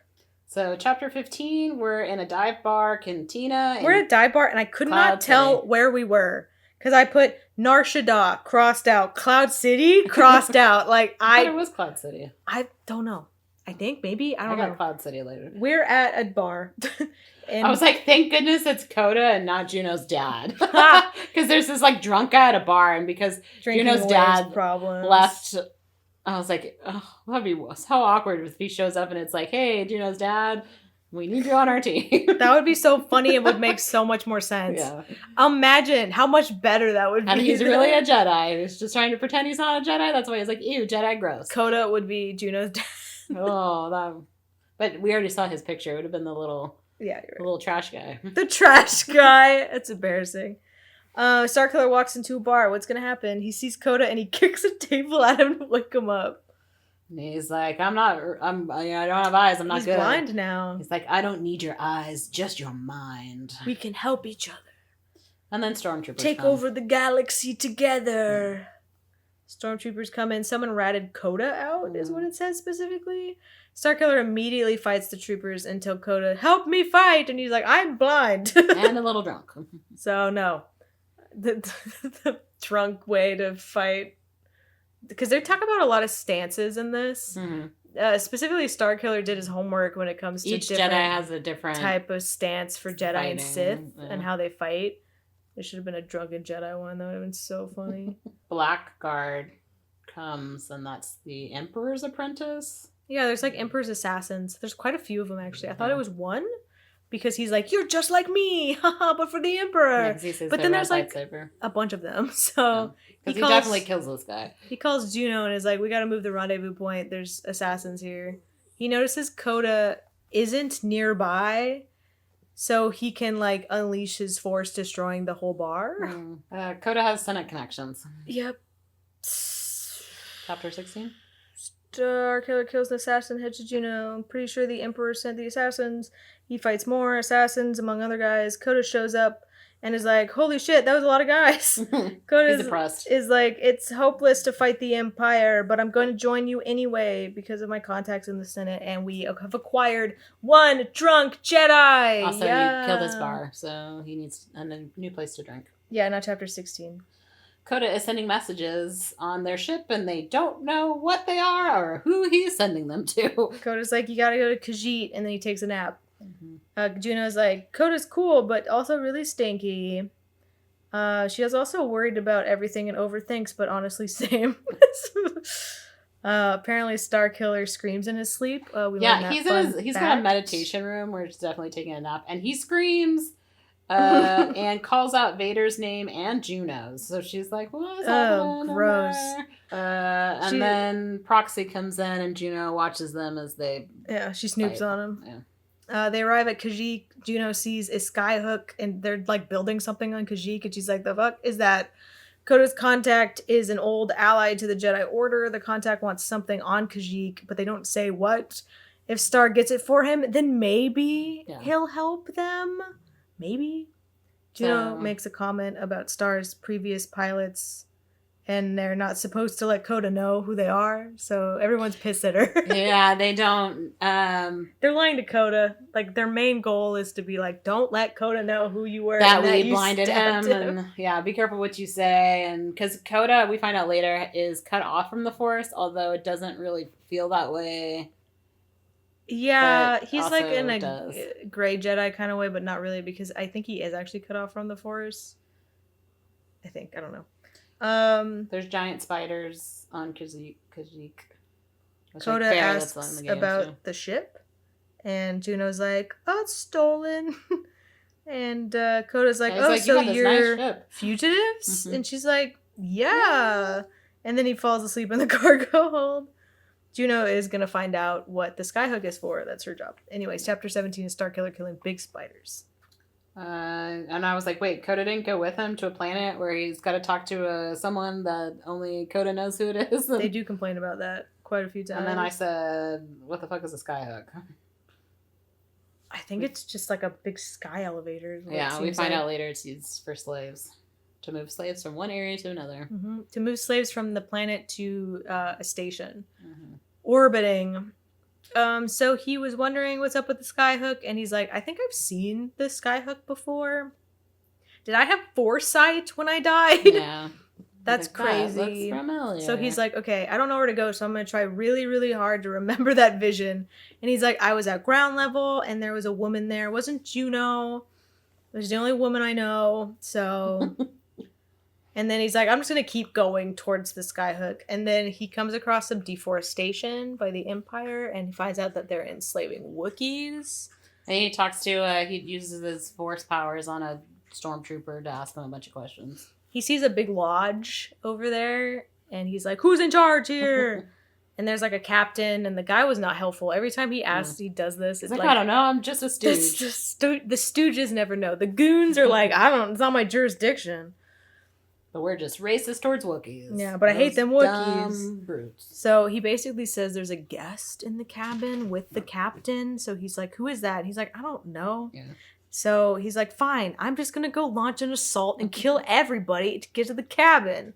So chapter 15, we're in a dive bar cantina. We're in a dive bar and I could not tell where we were. Because I put Nar Shaddaa crossed out, Cloud City crossed out. I thought it was Cloud City. I don't know. I think maybe. I don't know. Cloud City later. We're at a bar. And I was like, thank goodness it's Coda and not Juno's dad. Because there's this drunk guy at a bar, and because Juno's dad left, I was like, oh, that'd be so awkward if he shows up and it's like, hey, Juno's dad, we need you on our team. That would be so funny. It would make so much more sense. Yeah. Imagine how much better that would be. And he's really a Jedi. He's just trying to pretend he's not a Jedi. That's why he's like, ew, Jedi gross. Coda would be Juno's dad. But we already saw his picture. It would have been the little trash guy. The trash guy. That's embarrassing. Starkiller walks into a bar. What's gonna happen? He sees Coda and he kicks a table at him to wake him up. And he's like, I don't have eyes. I'm not good. He's blind now. He's like, I don't need your eyes, just your mind. We can help each other. And then stormtroopers take over the galaxy together. Stormtroopers come in. Someone ratted Coda out, is what it says specifically. Starkiller immediately fights the troopers until Coda, help me fight! And he's like, I'm blind. And a little drunk. So, no. The drunk way to fight. Because they talk about a lot of stances in this. Mm-hmm. Specifically, Starkiller did his homework when it comes to each Jedi has a different type of stance for Jedi fighting, and Sith and how they fight. There should have been a drunken Jedi one. That would have been so funny. Blackguard comes, and that's the Emperor's apprentice. Yeah, there's like Emperor's assassins. There's quite a few of them, actually. I thought it was one, because he's like, you're just like me, haha, but for the Emperor. But then there's like a bunch of them, so he definitely kills this guy. He calls Juno and is like, we gotta move the rendezvous point. There's assassins here. He notices Coda isn't nearby, so he can like unleash his force, destroying the whole bar. Coda has Senate connections. Yep. Chapter 16. Starkiller kills an assassin, heads to Juno. I'm pretty sure the Emperor sent the assassins. He fights more assassins, among other guys. Coda shows up and is like, holy shit, that was a lot of guys. Coda is like, it's hopeless to fight the Empire, but I'm going to join you anyway because of my contacts in the Senate, and we have acquired one drunk Jedi! Also, you killed his bar, so he needs a new place to drink. Yeah, not chapter 16. Coda is sending messages on their ship, and they don't know what they are or who he's sending them to. Coda's like, you gotta go to Khajiit, and then he takes a nap. Juno's like, Coda's cool, but also really stinky. She is also worried about everything and overthinks, but honestly, same. Apparently, Starkiller screams in his sleep. He's got a meditation room where he's definitely taking a nap, and he screams and calls out Vader's name and Juno's. So she's like, what is happening? Gross. And then Proxy comes in, and Juno watches them as they... Yeah, she snoops on him. Yeah. They arrive at Khajiit. Juno sees a skyhook, and they're like building something on Khajiit, and she's like, the fuck is that? Coda's contact is an old ally to the Jedi Order. The contact wants something on Khajiit, but they don't say what. If Star gets it for him, then maybe he'll help them. Maybe. Juno makes a comment about Star's previous pilots, and they're not supposed to let Coda know who they are, so everyone's pissed at her. Yeah, they don't. They're lying to Coda. Like, their main goal is to be like, don't let Coda know who you were. That we blinded him. And be careful what you say. And because Coda, we find out later, is cut off from the Force, although it doesn't really feel that way. Yeah, he's like in a gray Jedi kind of way, but not really, because I think he is actually cut off from the Force. I think. I don't know. There's giant spiders on Khajiit. Coda asks about the ship, and Juno's like, oh, it's stolen. And Coda's like, so you're nice fugitives? Mm-hmm. And she's like, yeah. And then he falls asleep in the cargo hold. Juno is going to find out what the skyhook is for. That's her job. Anyways, chapter 17 is Starkiller killing big spiders. And I was like, wait, Coda didn't go with him to a planet where he's got to talk to someone that only Coda knows who it is? They do complain about that quite a few times. And then I said, what the fuck is a skyhook? I think it's just like a big sky elevator. Yeah, we find out later it's used for slaves. To move slaves from one area to another. Mm-hmm. To move slaves from the planet to a station. Mm-hmm. Orbiting. So he was wondering what's up with the skyhook, and he's like, I think I've seen the skyhook before. Did I have foresight when I died? Yeah. That's crazy. That looks familiar. So he's like, okay, I don't know where to go, so I'm going to try really, really hard to remember that vision. And he's like, I was at ground level, and there was a woman there. It wasn't Juno. It was the only woman I know, so... And then he's like, I'm just going to keep going towards the skyhook. And then he comes across some deforestation by the Empire, and he finds out that they're enslaving Wookiees. And he talks to, he uses his force powers on a stormtrooper to ask him a bunch of questions. He sees a big lodge over there, and he's like, who's in charge here? And there's like a captain, and the guy was not helpful. Every time he asks, he does this. It's like, I don't know, I'm just a stooge. The stooges never know. The goons are like, it's not my jurisdiction. But we're just racist towards Wookiees. Yeah, but I hate them Wookiees. Dumb brutes. So he basically says there's a guest in the cabin with the captain. So he's like, who is that? And he's like, I don't know. Yeah. So he's like, fine, I'm just going to go launch an assault and kill everybody to get to the cabin.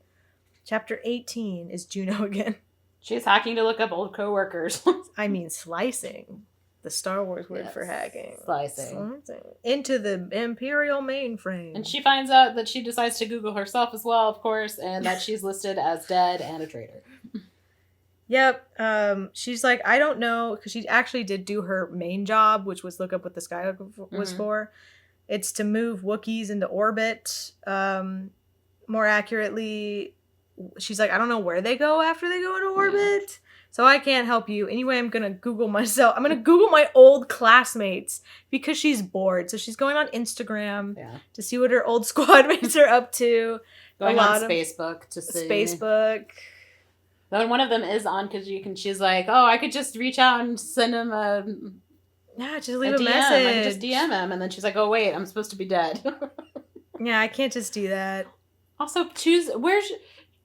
Chapter 18 is Juno again. She's hacking to look up old coworkers. I mean, slicing. The Star Wars word for hacking. Slicing. Into the Imperial mainframe. And she finds out that she decides to Google herself as well, of course, and that she's listed as dead and a traitor. Yep. She's like, I don't know, because she actually did do her main job, which was look up what the skyhook was for. It's to move Wookiees into orbit. More accurately, she's like, I don't know where they go after they go into orbit. So I can't help you. Anyway, I'm going to Google myself. I'm going to Google my old classmates because she's bored. So she's going on Instagram to see what her old squad mates are up to. Going on Spacebook to see. Spacebook. Then one of them is on because she's like, oh, I could just reach out and send him a... Yeah, just leave a DM. message. I could just DM him. And then she's like, oh, wait, I'm supposed to be dead. Yeah, I can't just do that. Also,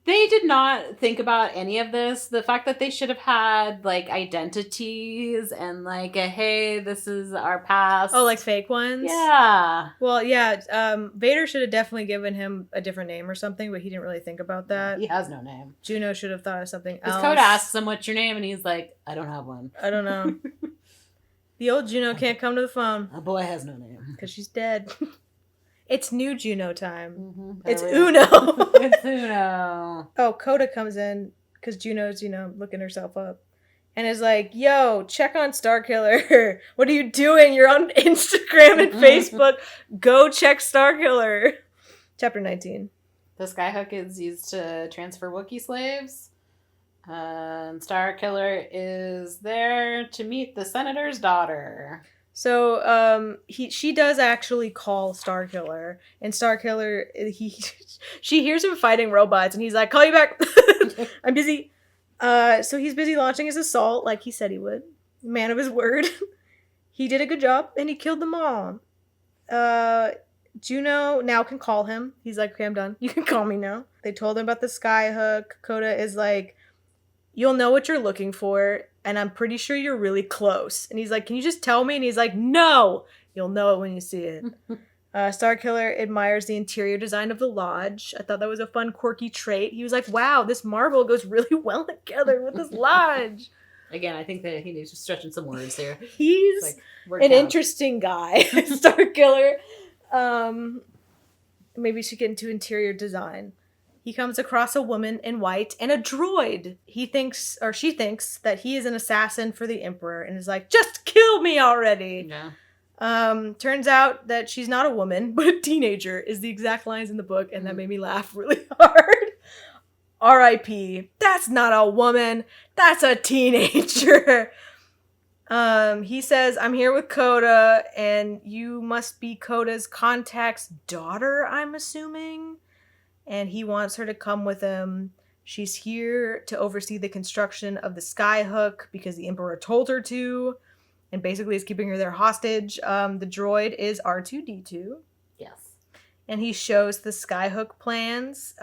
they did not think about any of this. The fact that they should have had, like, identities and, like, hey, this is our past. Oh, like fake ones? Yeah. Well, yeah, Vader should have definitely given him a different name or something, but he didn't really think about that. He has no name. Juno should have thought of something else. His code asks him, what's your name? And he's like, I don't have one. I don't know. The old Juno can't come to the phone. A boy has no name. Because she's dead. It's new Juno time. Mm-hmm. It's Uno. It's Uno. Oh, Coda comes in because Juno's, looking herself up. And is like, yo, check on Starkiller. What are you doing? You're on Instagram and Facebook. Go check Starkiller. Chapter 19. The skyhook is used to transfer Wookiee slaves. And Starkiller is there to meet the senator's daughter. So, she does actually call Starkiller, and Starkiller, she hears him fighting robots, and he's like, call you back, I'm busy. So he's busy launching his assault, like he said he would. Man of his word. He did a good job, and he killed them all. Juno now can call him. He's like, okay, I'm done. You can call me now. They told him about the skyhook. Coda is like, you'll know what you're looking for, and I'm pretty sure you're really close. And he's like, can you just tell me? And he's like, no! You'll know it when you see it. Starkiller admires the interior design of the lodge. I thought that was a fun, quirky trait. He was like, wow, this marble goes really well together with this lodge. Again, I think that he needs to stretching some words here. He's an interesting guy, Starkiller. Maybe we should get into interior design. He comes across a woman in white and a droid. She thinks that he is an assassin for the Emperor and is like, just kill me already. Yeah. Turns out that she's not a woman, but a teenager is the exact lines in the book, and that made me laugh really hard. R.I.P. That's not a woman. That's a teenager. He says, I'm here with Coda, and you must be Coda's contact's daughter, I'm assuming. And he wants her to come with him. She's here to oversee the construction of the skyhook because the Emperor told her to, and basically is keeping her there hostage. The droid is R2-D2. Yes. And he shows the skyhook plans.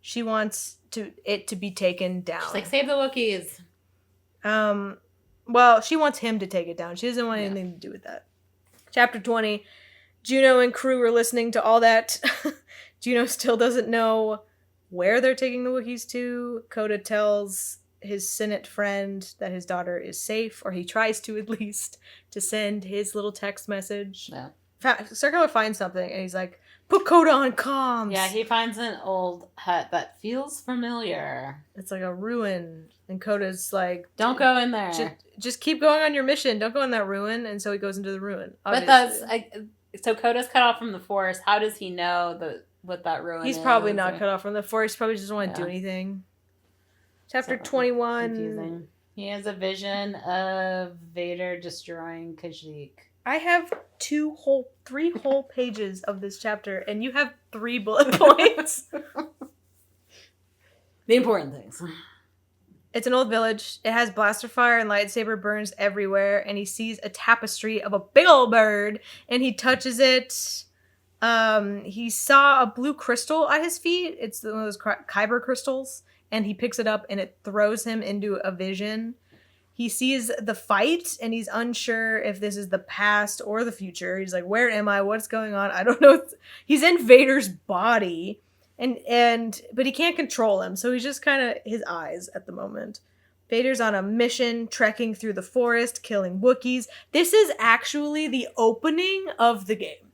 She wants it to be taken down. She's like, save the Wookiees. Well, she wants him to take it down. She doesn't want anything to do with that. Chapter 20. Juno and crew are listening to all that. Juno still doesn't know where they're taking the Wookiees to. Coda tells his Senate friend that his daughter is safe, or he tries to at least, to send his little text message. Yeah. Starkiller finds something, and he's like, put Coda on comms! Yeah, he finds an old hut that feels familiar. It's like a ruin, and Coda's like, don't go in there. Just keep going on your mission. Don't go in that ruin, and so he goes into the ruin. Obviously. But so Coda's cut off from the Force. How does he know what that ruin is? He's probably not cut off from the Force. He probably doesn't want to do anything. Chapter 21. Confusing. He has a vision of Vader destroying Kashyyyk. I have 3 whole pages of this chapter, and you have 3 bullet points. The important things. It's an old village. It has blaster fire and lightsaber burns everywhere, and he sees a tapestry of a big old bird, and he touches it. He saw a blue crystal at his feet. It's one of those kyber crystals, and he picks it up, and it throws him into a vision. He sees the fight, and he's unsure if this is the past or the future. He's like, where am I? What's going on? I don't know. He's in Vader's body, but he can't control him, so he's just kind of his eyes at the moment. Vader's on a mission, trekking through the forest, killing Wookiees. This is actually the opening of the game.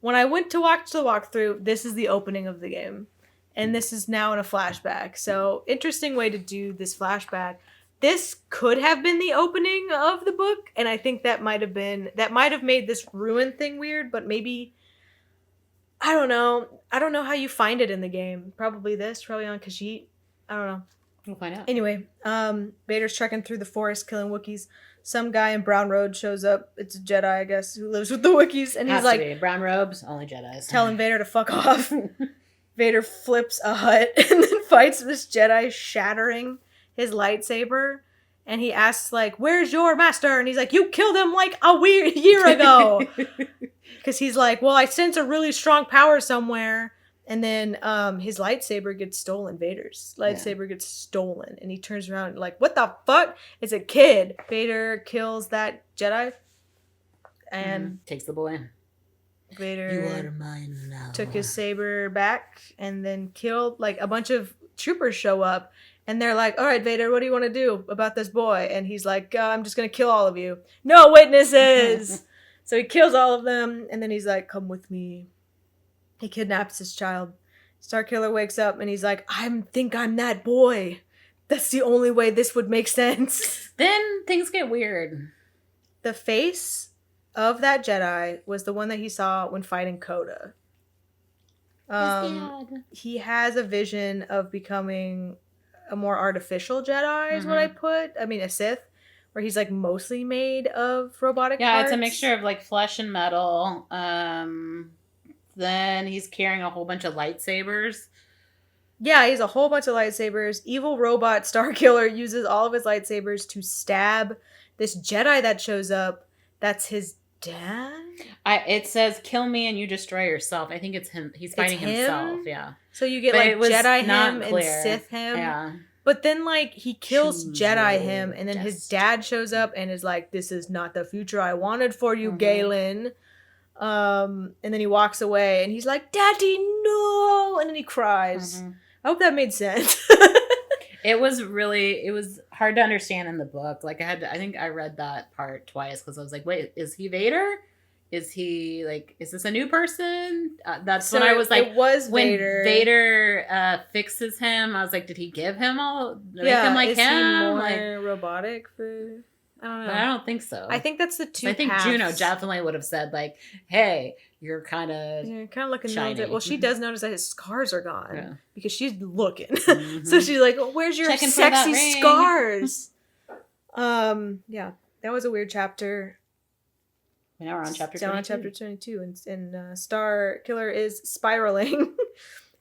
When I went to watch the walkthrough, this is the opening of the game. And this is now in a flashback. So, interesting way to do this flashback. This could have been the opening of the book, and I think that might have made this ruin thing weird, but maybe, I don't know. I don't know how you find it in the game. Probably on Kashyyyk. I don't know. We'll find out. Anyway, Vader's trekking through the forest, killing Wookiees. Some guy in brown robes shows up. It's a Jedi, I guess, who lives with the Wookiees, and he's like, brown robes, only Jedis. Telling Vader to fuck off. Vader flips a hut and then fights this Jedi, shattering his lightsaber. And he asks, like, "Where's your master?" And he's like, "You killed him like a year ago." Because he's like, "Well, I sense a really strong power somewhere." And then his lightsaber gets stolen. Vader's lightsaber gets stolen. And he turns around like, "What the fuck?" It's a kid. Vader kills that Jedi. And takes the boy. Vader "You are mine now." Took his saber back and then killed, like, a bunch of troopers show up. And they're like, "All right, Vader, what do you want to do about this boy?" And he's like, "I'm just going to kill all of you. No witnesses." So he kills all of them. And then he's like, "Come with me." He kidnaps his child. Starkiller wakes up and he's like, "I think I'm that boy. That's the only way this would make sense." Then things get weird. The face of that Jedi was the one that he saw when fighting Coda. He has a vision of becoming a more artificial Jedi, is what I put. I mean, a Sith, where he's like mostly made of robotic parts. It's a mixture of like flesh and metal. Then he's carrying a whole bunch of lightsabers. Yeah, he has a whole bunch of lightsabers. Evil robot Starkiller uses all of his lightsabers to stab this Jedi that shows up. That's his dad? It says, "Kill me and you destroy yourself." I think it's him. He's fighting himself. Yeah. So you get Jedi him and Sith him. Yeah. But then he kills Jedi him, and then his dad shows up and is like, "This is not the future I wanted for you, Galen." And then he walks away and he's like, "Daddy, no!" And then he cries. I hope that made sense. It was hard to understand in the book. Like I think I read that part twice because I was like, wait, is he Vader? Is he is this a new person? That's when I was like, it was when Vader. Vader fixes him, I was like, did he give him make him like is him? He more robotic for... I don't know. But I don't think so. I think that's the two. I think paths. Juno definitely would have said You're hey, kind of looking shiny. a little bit. Well, she does notice that his scars are gone because she's looking. Mm-hmm. So she's like, "Oh, where's your Checking sexy scars?" Yeah, that was a weird chapter. Now we're on chapter 22. Down on chapter 22, and Star Killer is spiraling.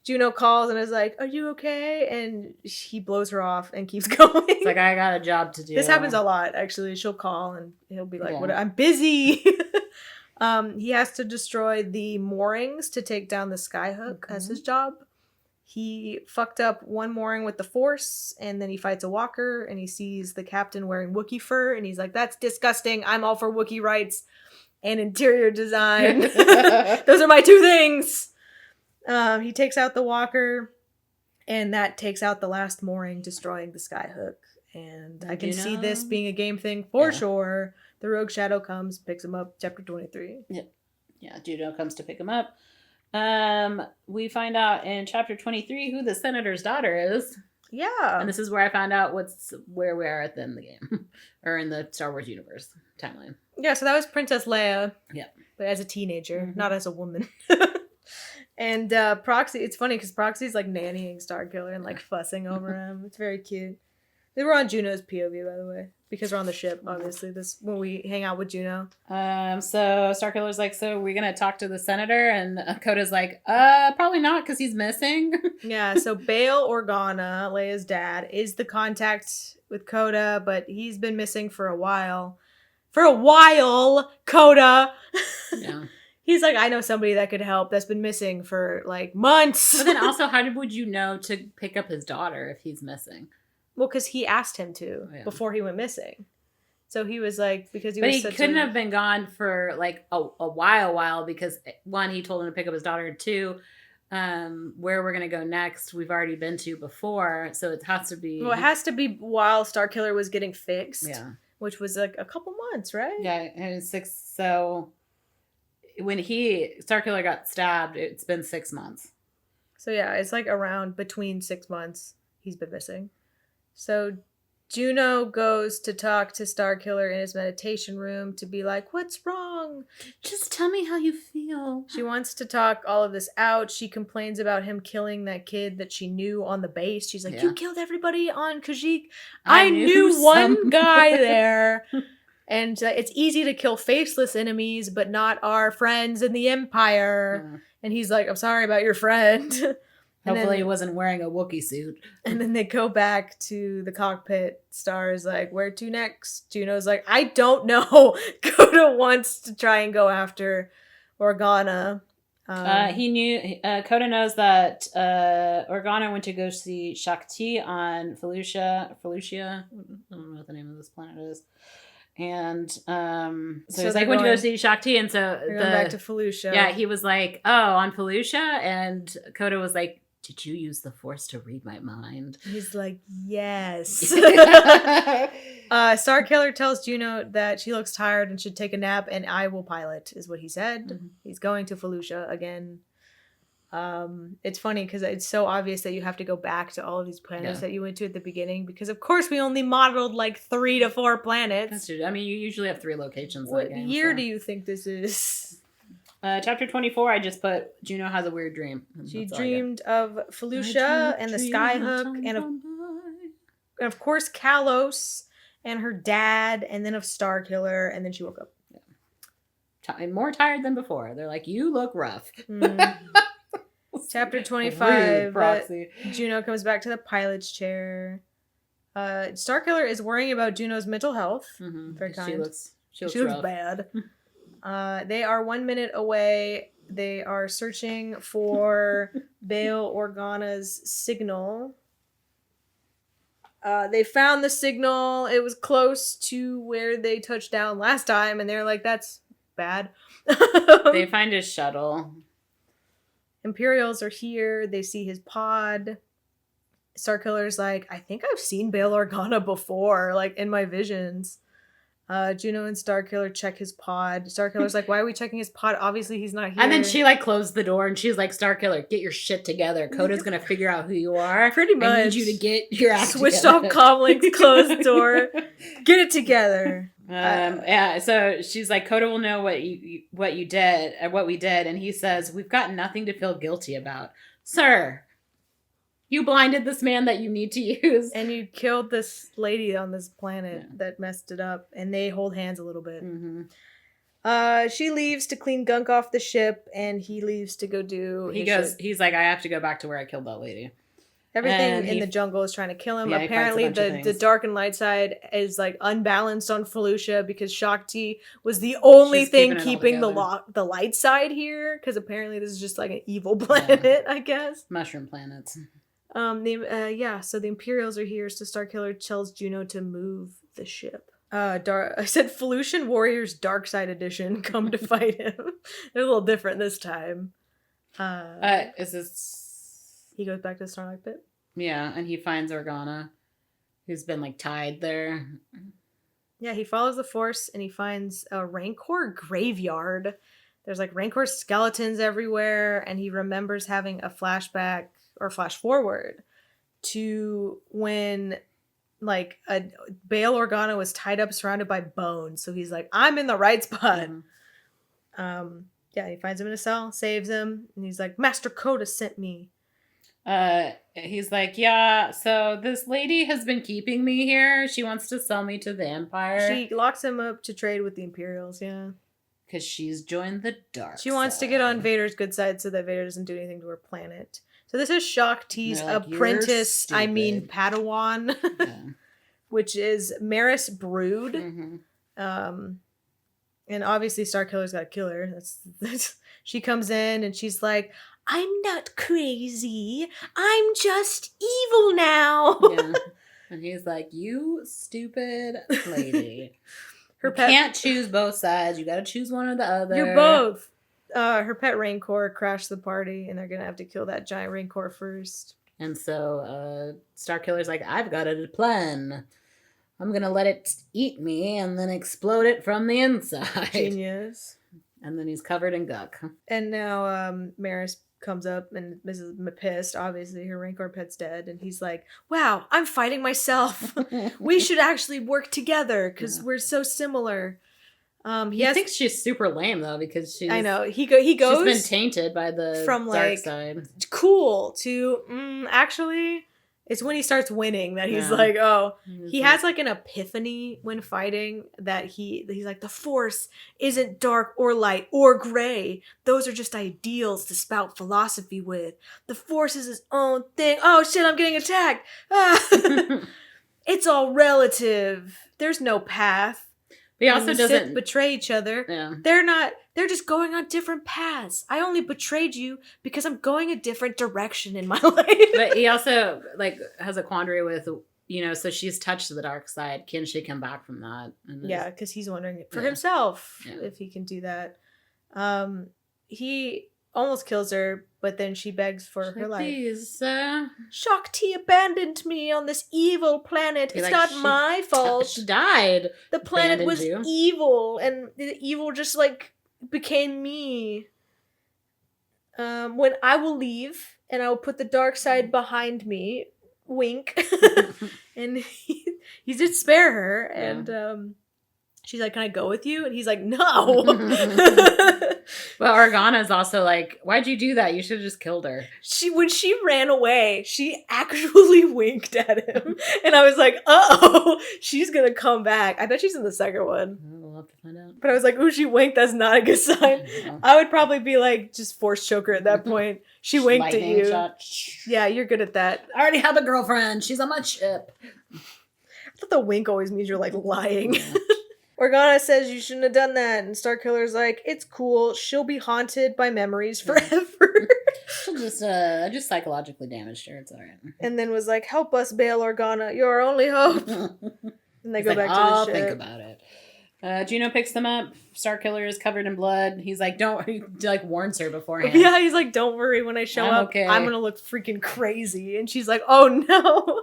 Juno calls and is like, "Are you okay?" And he blows her off and keeps going. It's like, I got a job to do. This happens a lot, actually. She'll call and he'll be like, "What? I'm busy." He has to destroy the moorings to take down the skyhook as his job. He fucked up one mooring with the Force, and then he fights a walker, and he sees the captain wearing Wookiee fur, and he's like, "That's disgusting. I'm all for Wookiee rights and interior design. Those are my two things." He takes out the walker, and that takes out the last mooring, destroying the skyhook. And I can see this being a game thing for sure. The Rogue Shadow comes, picks him up, chapter 23. Yeah, Juno comes to pick him up. We find out in chapter 23 who the senator's daughter is. Yeah. And this is where I found out where we are at the end of the game. Or in the Star Wars universe timeline. Yeah, so that was Princess Leia. Yeah. But as a teenager, not as a woman. And Proxy, it's funny because Proxy's nannying Starkiller and fussing over him. It's very cute. They were on Juno's POV, by the way, because we're on the ship, obviously. This when we hang out with Juno. So Starkiller's like, "So we're gonna talk to the senator?" And Coda's like, "Probably not, because he's missing." Yeah, so Bail Organa, Leia's dad, is the contact with Coda, but he's been missing for a while. For a while, Coda. Yeah. He's like, "I know somebody that could help that's been missing for months." But then also, how would you know to pick up his daughter if he's missing? Well, because he asked him to before he went missing. So he was like, because he was But he couldn't have been gone for a while because one, he told him to pick up his daughter. Two, where we're going to go next, we've already been to before. So it has to be. Well, it has to be while Starkiller was getting fixed. Yeah. Which was a couple months, right? Yeah. And 6. So when Starkiller got stabbed, it's been 6 months. So yeah, it's around between 6 months he's been missing. So Juno goes to talk to Starkiller in his meditation room to be like, what's wrong? Just tell me how you feel. She wants to talk all of this out. She complains about him killing that kid that she knew on the base. She's like, you killed everybody on Kashyyyk. I knew one guy there. And it's easy to kill faceless enemies, but not our friends in the Empire. Yeah. And he's like, I'm sorry about your friend. Hopefully he wasn't wearing a Wookiee suit. And then they go back to the cockpit. Star is like, where to next? Juno's like, I don't know. Coda wants to try and go after Organa. He knew, Coda knows that Organa went to go see Shakti on Felucia. I don't know what the name of this planet is. And so he's like, went to go see Shakti, and so going back to Felucia. Yeah, he was like, oh, on Felucia? And Coda was like, did you use the Force to read my mind? He's like, yes. Starkiller tells Juno that she looks tired and should take a nap, and I will pilot, is what he said. Mm-hmm. He's going to Felucia again. It's funny because it's so obvious that you have to go back to all of these planets that you went to at the beginning, because of course we only modeled like 3 to 4 planets. That's true. I mean, you usually have 3 locations. What year do you think this is? Chapter 24, I just put Juno has a weird dream. She dreamed of Felucia and the Skyhook and of course Kalos and her dad, and then of Starkiller, and then she woke up. Yeah. More tired than before. They're like, you look rough. Chapter 25, Juno comes back to the pilot's chair. Starkiller is worrying about Juno's mental health. Mm-hmm. Very kind. She looks bad. They are 1 minute away. They are searching for Bail Organa's signal. They found the signal. It was close to where they touched down last time, and they're like, that's bad. They find his shuttle. Imperials are here. They see his pod. Starkiller's like, I think I've seen Bail Organa before, like in my visions. Juno and Starkiller check his pod. Starkiller's like, why are we checking his pod? Obviously he's not here. And then she like closed the door and she's like, Starkiller, get your shit together. Coda's gonna figure out who you are. Pretty much. I need you to get your act switched together. Off comlinks, closed door. Get it together. Yeah, so she's like, Coda will know what you did, what we did, and he says, we've got nothing to feel guilty about. Sir, you blinded this man that you need to use. And you killed this lady on this planet that messed it up. And they hold hands a little bit. Mm-hmm. She leaves to clean gunk off the ship. And he leaves to go do he's like, I have to go back to where I killed that lady. Everything in the jungle is trying to kill him. Apparently the dark and light side is like unbalanced on Felucia because Shakti was the only thing keeping the light side here. Because apparently this is just like an evil planet, I guess. Mushroom planets. So the Imperials are here, so Starkiller tells Juno to move the ship. I said Felucian Warriors Dark Side Edition come to fight him. They're a little different this time. Is this... He goes back to the Starlight Pit? Yeah, and he finds Organa, who's been, like, tied there. Yeah, he follows the Force, and he finds a Rancor graveyard. There's, like, Rancor skeletons everywhere, and he remembers having a flashback or flash forward to when like a Bail Organa was tied up surrounded by bones. So he's like, I'm in the right spot. He finds him in a cell, saves him, and he's like, Master Coda sent me. He's like, yeah, so this lady has been keeping me here. She wants to sell me to the Empire. She locks him up to trade with the Imperials, yeah. Because she's joined the dark She wants to get on Vader's good side so that Vader doesn't do anything to her planet. So this is Shakti's apprentice, Padawan, which is Maris Brood. Mm-hmm. And obviously Starkiller's got to kill her. That's she comes in and she's like, I'm not crazy. I'm just evil now. Yeah. And he's like, you stupid lady. You can't choose both sides. You got to choose one or the other. You're both. Her pet Rancor crashed the party, and they're going to have to kill that giant Rancor first. And so Starkiller's like, I've got a plan. I'm going to let it eat me and then explode it from the inside. Genius. And then he's covered in gunk. And now Maris comes up and Mrs. pissed. Obviously, her Rancor pet's dead, and he's like, "Wow, I'm fighting myself. We should actually work together because we're so similar." He thinks she's super lame though because she's. I know he goes. She's been tainted by the from dark side. Cool to actually. It's when he starts winning that he's like, oh, he has like an epiphany when fighting that he's like, the Force isn't dark or light or gray. Those are just ideals to spout philosophy with. The Force is its own thing. Oh shit, I'm getting attacked. It's all relative. There's no path. He also doesn't betray each other. Yeah. They're just going on different paths. I only betrayed you because I'm going a different direction in my life. But he also like has a quandary with, so she's touched the dark side. Can she come back from that? And yeah, because he's wondering for himself if he can do that. He almost kills her, but then she begs for her life. Please, Shakti abandoned me on this evil planet. It's not my fault. She died. The planet was evil, and the evil just like became me. When I will leave, and I will put the dark side behind me. Wink. And he did spare her, and she's like, "Can I go with you?" And he's like, "No." Well, Organa's also like, "Why'd you do that? You should have just killed her." When she ran away, she actually winked at him. And I was like, "Uh-oh, she's gonna come back." I bet she's in the second one. We'll have to find out. But I was like, "Ooh, she winked. That's not a good sign." I would probably be like, just force choke her at that point. She winked at you. Shot. Yeah, you're good at that. I already have a girlfriend. She's on my ship. I thought the wink always means you're like lying. Yeah. Organa says you shouldn't have done that, and Starkiller's like, it's cool. She'll be haunted by memories forever. She'll just psychologically damaged her. It's all right. And then was like, help us bail Organa. You're our only hope. And they go back to the ship. I'll think about it. Juno picks them up. Starkiller is covered in blood. He's like, he like warns her beforehand. Yeah, he's like, don't worry, when I show up, okay. I'm gonna look freaking crazy. And she's like, oh no.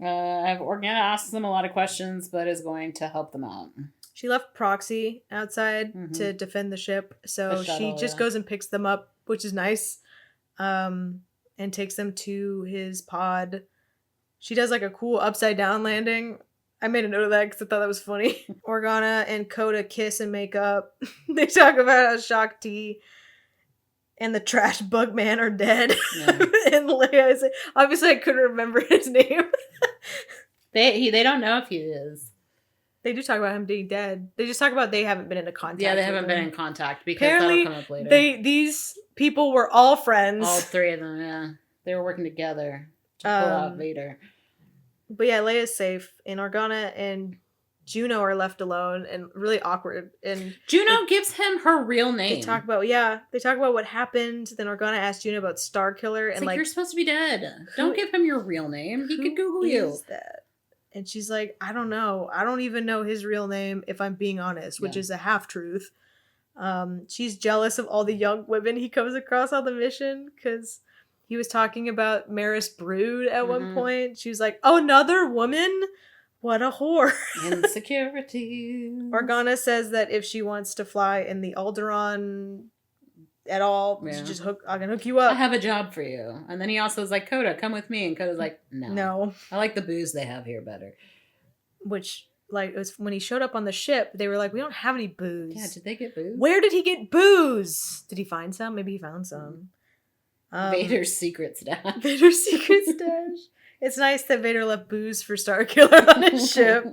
Organa asks them a lot of questions, but is going to help them out. She left Proxy outside to defend the ship, so she just goes and picks them up, which is nice, and takes them to his pod. She does like a cool upside down landing. I made a note of that because I thought that was funny. Organa and Coda kiss and make up. They talk about how Shakti and the trash bug man are dead. Yeah. And Leia is, obviously I couldn't remember his name. They don't know if he is. They do talk about him being dead. They just talk about they haven't been in contact. Yeah, they haven't been in contact because apparently that'll come up later. These people were all friends. All three of them, yeah. They were working together to pull out Vader. But yeah, Leia's safe, and Organa and Juno are left alone and really awkward. And Juno gives him her real name. They talk about what happened. Then Organa asks Juno about Starkiller, and like, you're supposed to be dead. Don't give him your real name. He could Google you. Who is that? And she's like, I don't know. I don't even know his real name, if I'm being honest, which is a half truth. She's jealous of all the young women he comes across on the mission because he was talking about Maris Brood at one point. She was like, oh, another woman? What a whore. Insecurity. Organa says that if she wants to fly in the Alderaan at all, just I can hook you up. I have a job for you. And then he also is like, Coda, come with me. And Coda's like, no. I like the booze they have here better. Which, like, it was when he showed up on the ship, they were like, we don't have any booze. Yeah, did they get booze? Where did he get booze? Did he find some? Maybe he found some. Vader's secret stash. Vader's secret stash. It's nice that Vader left booze for Starkiller on his ship.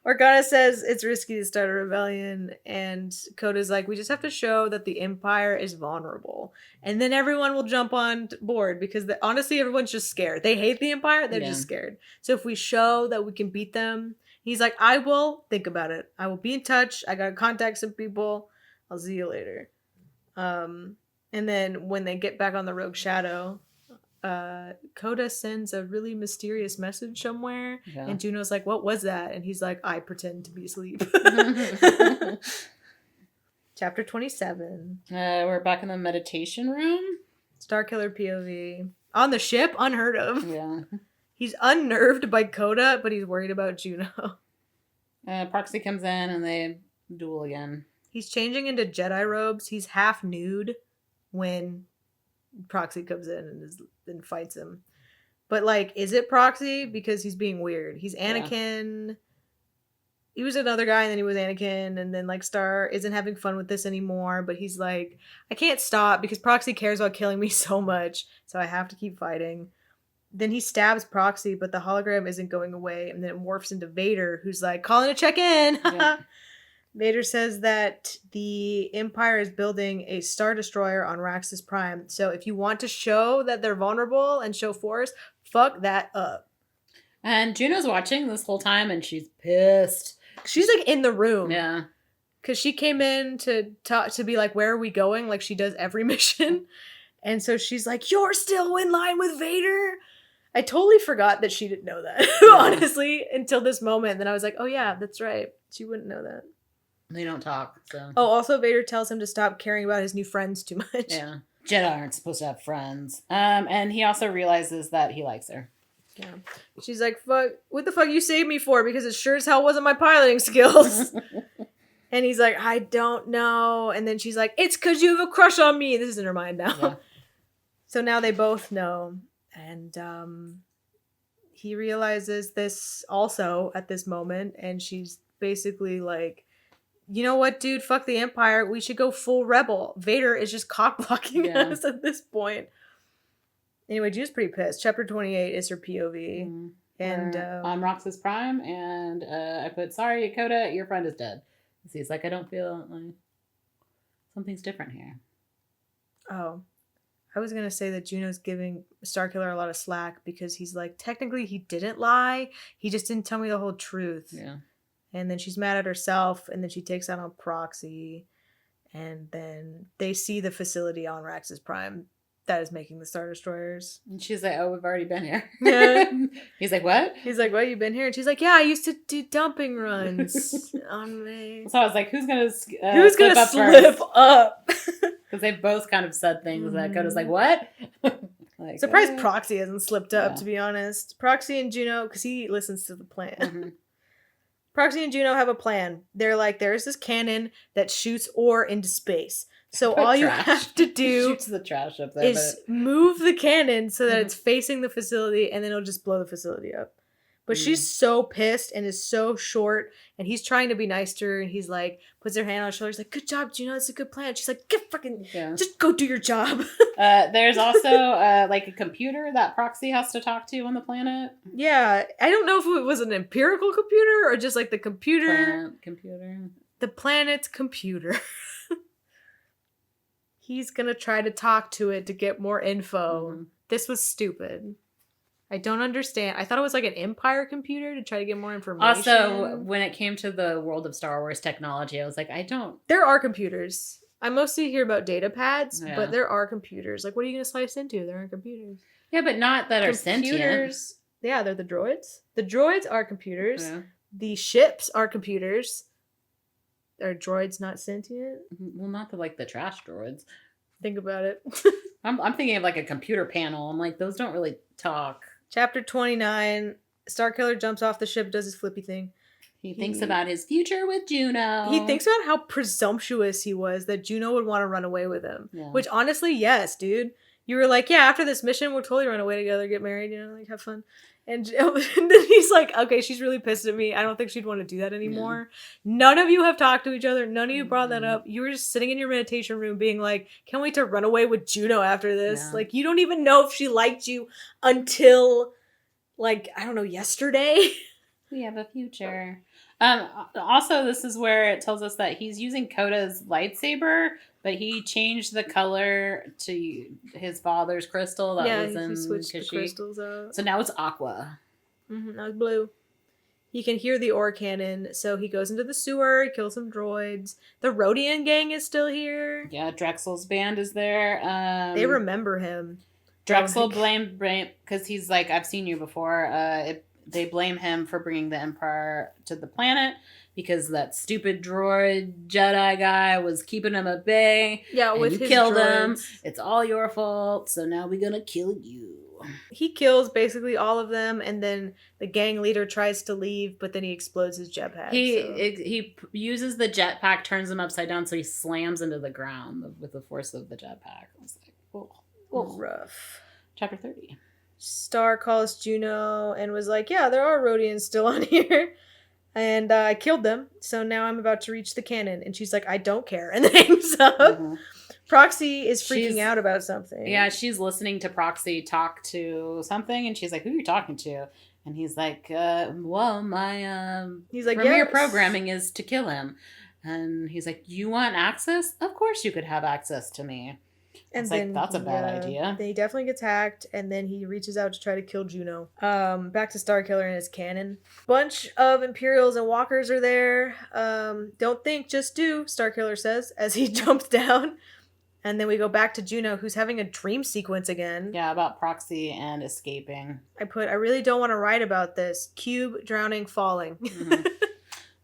Organa says it's risky to start a rebellion, and Coda's like, we just have to show that the Empire is vulnerable. And then everyone will jump on board, because honestly, everyone's just scared. They hate the Empire, they're just scared. So if we show that we can beat them, he's like, I will think about it. I will be in touch. I gotta contact some people. I'll see you later. And then when they get back on the Rogue Shadow, Coda sends a really mysterious message somewhere, and Juno's like, what was that? And he's like, I pretend to be asleep. Chapter 27. We're back in the meditation room. Starkiller POV. On the ship? Unheard of. Yeah. He's unnerved by Coda, but he's worried about Juno. Proxy comes in and they duel again. He's changing into Jedi robes. He's half nude when Proxy comes in and fights him. But, like, is it Proxy? Because he's being weird. He's Anakin. Yeah. He was another guy, and then he was Anakin, and then, like, Star isn't having fun with this anymore, but he's like, I can't stop because Proxy cares about killing me so much, so I have to keep fighting. Then he stabs Proxy, but the hologram isn't going away, and then it morphs into Vader, who's like, calling to check in! Yeah. Vader says that the Empire is building a Star Destroyer on Raxus Prime, so if you want to show that they're vulnerable and show force, fuck that up. And Juno's watching this whole time, and she's pissed. She's, like, in the room. Yeah. Because she came in to talk, to be like, where are we going? Like she does every mission. And so she's like, you're still in line with Vader? I totally forgot that she didn't know that, honestly, until this moment. And then I was like, oh, yeah, that's right. She wouldn't know that. They don't talk, so. Oh, also, Vader tells him to stop caring about his new friends too much. Yeah. Jedi aren't supposed to have friends. And he also realizes that he likes her. Yeah. She's like, fuck, what the fuck you saved me for? Because it sure as hell wasn't my piloting skills. And he's like, I don't know. And then she's like, it's because you have a crush on me. This is in her mind now. Yeah. So now they both know. And he realizes this also at this moment. And she's basically like, you know what, dude? Fuck the Empire. We should go full rebel. Vader is just cock-blocking us at this point. Anyway, June's pretty pissed. Chapter 28 is her POV. Mm-hmm. And on Roxas Prime, and I put, sorry, Coda, your friend is dead. He's like, I don't feel like something's different here. Oh. I was going to say that Juno's giving Starkiller a lot of slack because he's like, technically he didn't lie. He just didn't tell me the whole truth. Yeah. And then she's mad at herself, and then she takes out on Proxy. And then they see the facility on Raxus Prime that is making the Star Destroyers. And she's like, oh, we've already been here. Yeah. He's like, what? He's like, what, you've been here? And she's like, yeah, I used to do dumping runs on me. So I was like, who's going to slip up? Because they both kind of said things that Coda's like, what? Like, surprised Proxy hasn't slipped up, to be honest. Proxy and Juno, because he listens to the plan. Mm-hmm. Proxy and Juno have a plan. They're like, there's this cannon that shoots ore into space. So all you have to do shoots the trash up there, is move the cannon so that it's facing the facility, and then it'll just blow the facility up. But she's so pissed and is so short, and he's trying to be nice to her, and he's like, puts her hand on her shoulder, he's like, good job, Juno, that's a good plan. She's like, get fucking, just go do your job. There's also like a computer that Proxy has to talk to on the planet. Yeah, I don't know if it was an Empirical computer or just like the computer. The planet's computer. He's gonna try to talk to it to get more info. Mm-hmm. This was stupid. I don't understand. I thought it was like an Empire computer to try to get more information. Also, when it came to the world of Star Wars technology, I was like, There are computers. I mostly hear about data pads, but there are computers. Like, what are you gonna slice into? There are computers. Yeah, but not that are sentient. Yeah, they're the droids. The droids are computers. Yeah. The ships are computers. Are droids not sentient? Well, not the trash droids. Think about it. I'm thinking of like a computer panel. I'm like, those don't really talk. Chapter 29. Starkiller jumps off the ship, does his flippy thing. He thinks about his future with Juno. He thinks about how presumptuous he was that Juno would want to run away with him. Yeah. Which honestly, yes, dude. You were like, yeah, after this mission, we'll totally run away together, get married, like have fun. And then he's like, okay, she's really pissed at me. I don't think she'd want to do that anymore. Yeah. None of you have talked to each other. None of you brought that up. You were just sitting in your meditation room being like, can't wait to run away with Juno after this. Yeah. Like, you don't even know if she liked you until, like, I don't know, yesterday. We have a future. Also, this is where it tells us that he's using Coda's lightsaber, but he changed the color to his father's crystal that was in he switched the crystals out. So now it's aqua. Mm-hmm, now it's blue. He can hear the ore cannon, so he goes into the sewer, kills some droids. The Rodian gang is still here. Yeah, Drexel's band is there. They remember him. Drexel blamed because he's like, I've seen you before. They blame him for bringing the Empire to the planet because that stupid droid Jedi guy was keeping him at bay. Yeah, with you his killed droids. him. It's all your fault. So now we're gonna kill you. He kills basically all of them, and then the gang leader tries to leave, but then he explodes his jetpack. He uses the jetpack, turns him upside down, so he slams into the ground with the force of the jetpack. I was like, oh. Rough. Chapter 30. Star calls Juno and was like, yeah, there are Rhodians still on here. And I killed them, so now I'm about to reach the cannon. And she's like, I don't care. And then hangs up. Mm-hmm. Proxy is freaking out about something. Yeah, she's listening to Proxy talk to something, and she's like, who are you talking to? And he's like, well, my he's like, Premier programming is to kill him. And he's like, you want access? Of course you could have access to me. And it's like, that's a bad idea. Then he definitely gets hacked, and then he reaches out to try to kill Juno. Back to Starkiller and his cannon. Bunch of Imperials and Walkers are there. Don't think, just do, Starkiller says, as he jumps down. And then we go back to Juno, who's having a dream sequence again. Yeah, about Proxy and escaping. I really don't want to write about this. Cube, drowning, falling. Mm-hmm.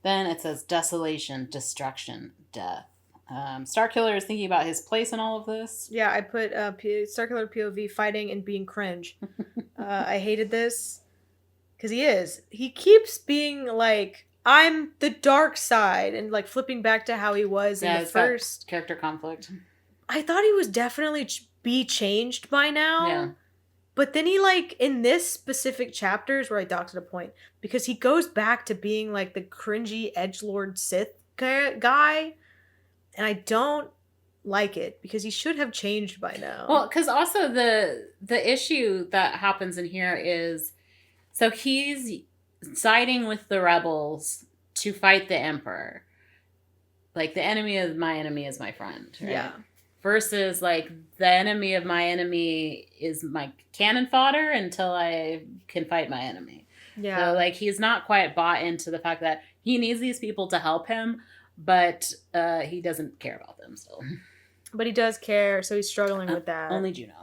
Then it says desolation, destruction, death. Starkiller is thinking about his place in all of this. Yeah, I put Starkiller POV fighting and being cringe. I hated this. Because he is. He keeps being like, I'm the dark side. And like flipping back to how he was in the first. Character conflict. I thought he was definitely be changed by now. Yeah. But then he like, in this specific chapters where I docked at a point. Because he goes back to being like the cringy edgelord Sith guy. And I don't like it because he should have changed by now. Well, because also the issue that happens in here is, so he's siding with the rebels to fight the Emperor. Like, the enemy of my enemy is my friend, right? Yeah. Versus, like, the enemy of my enemy is my cannon fodder until I can fight my enemy. Yeah. So, like, he's not quite bought into the fact that he needs these people to help him, but he doesn't care about them still. But he does care, so he's struggling with that. Only Juno.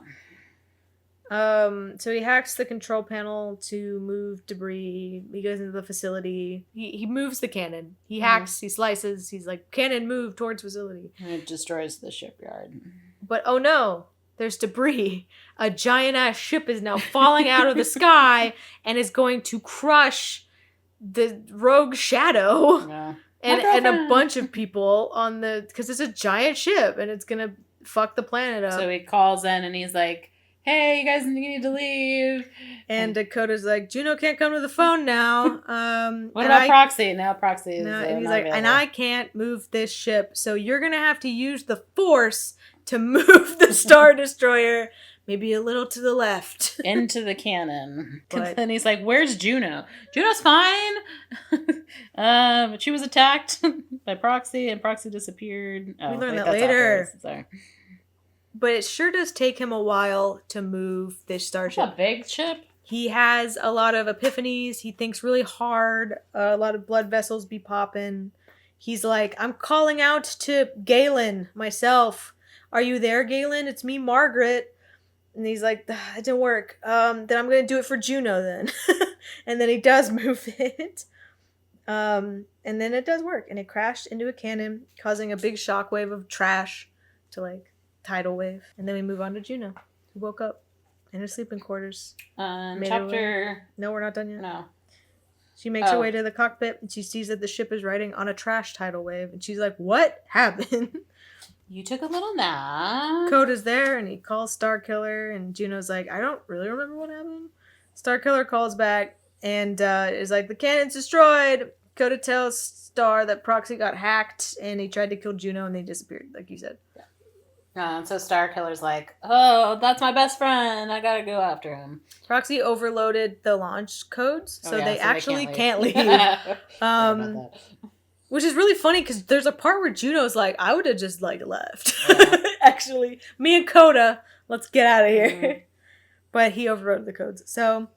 So he hacks the control panel to move debris. He goes into the facility. He moves the cannon. He hacks, he slices. He's like, cannon, move towards facility. And it destroys the shipyard. But oh no, there's debris. A giant-ass ship is now falling out of the sky and is going to crush the rogue Shadow. Yeah. And a bunch of people on the... Because it's a giant ship, and it's going to fuck the planet up. So he calls in, and he's like, hey, you guys need to leave. And Dakota's like, Juno can't come to the phone now. What about Proxy? Now Proxy is and he's not like, available. and I can't move this ship, so you're going to have to use the Force to move the Star Destroyer maybe a little to the left. Into the cannon. But then he's like, where's Juno? Juno's fine. But she was attacked by Proxy, and Proxy disappeared. We learn that later. Sorry. But it sure does take him a while to move this starship. That's a big ship. He has a lot of epiphanies. He thinks really hard. A lot of blood vessels be popping. He's like, I'm calling out to Galen myself. Are you there, Galen? It's me, Margaret. And he's like, it didn't work. Then I'm going to do it for Juno then. And then he does move it. And then it does work. And it crashed into a cannon, causing a big shockwave of trash to like tidal wave. And then we move on to Juno, who woke up in her sleeping quarters. Chapter... No, we're not done yet. No. She makes her way to the cockpit, and she sees that the ship is riding on a trash tidal wave. And she's like, what happened? You took a little nap. Coda's there, and he calls Starkiller, and Juno's like, I don't really remember what happened. Starkiller calls back, and is like, the cannon's destroyed. Coda tells Star that Proxy got hacked, and he tried to kill Juno, and they disappeared, like you said. And so Starkiller's like, oh, that's my best friend. I gotta go after him. Proxy overloaded the launch codes, so they actually can't leave. Which is really funny because there's a part where Juno's like, I would have just like left. Yeah. Actually, me and Coda, let's get out of here. Mm-hmm. But he overrode the codes. So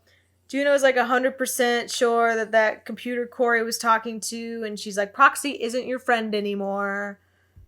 Juno's like 100% sure that computer Corey was talking to, and she's like, Proxy isn't your friend anymore.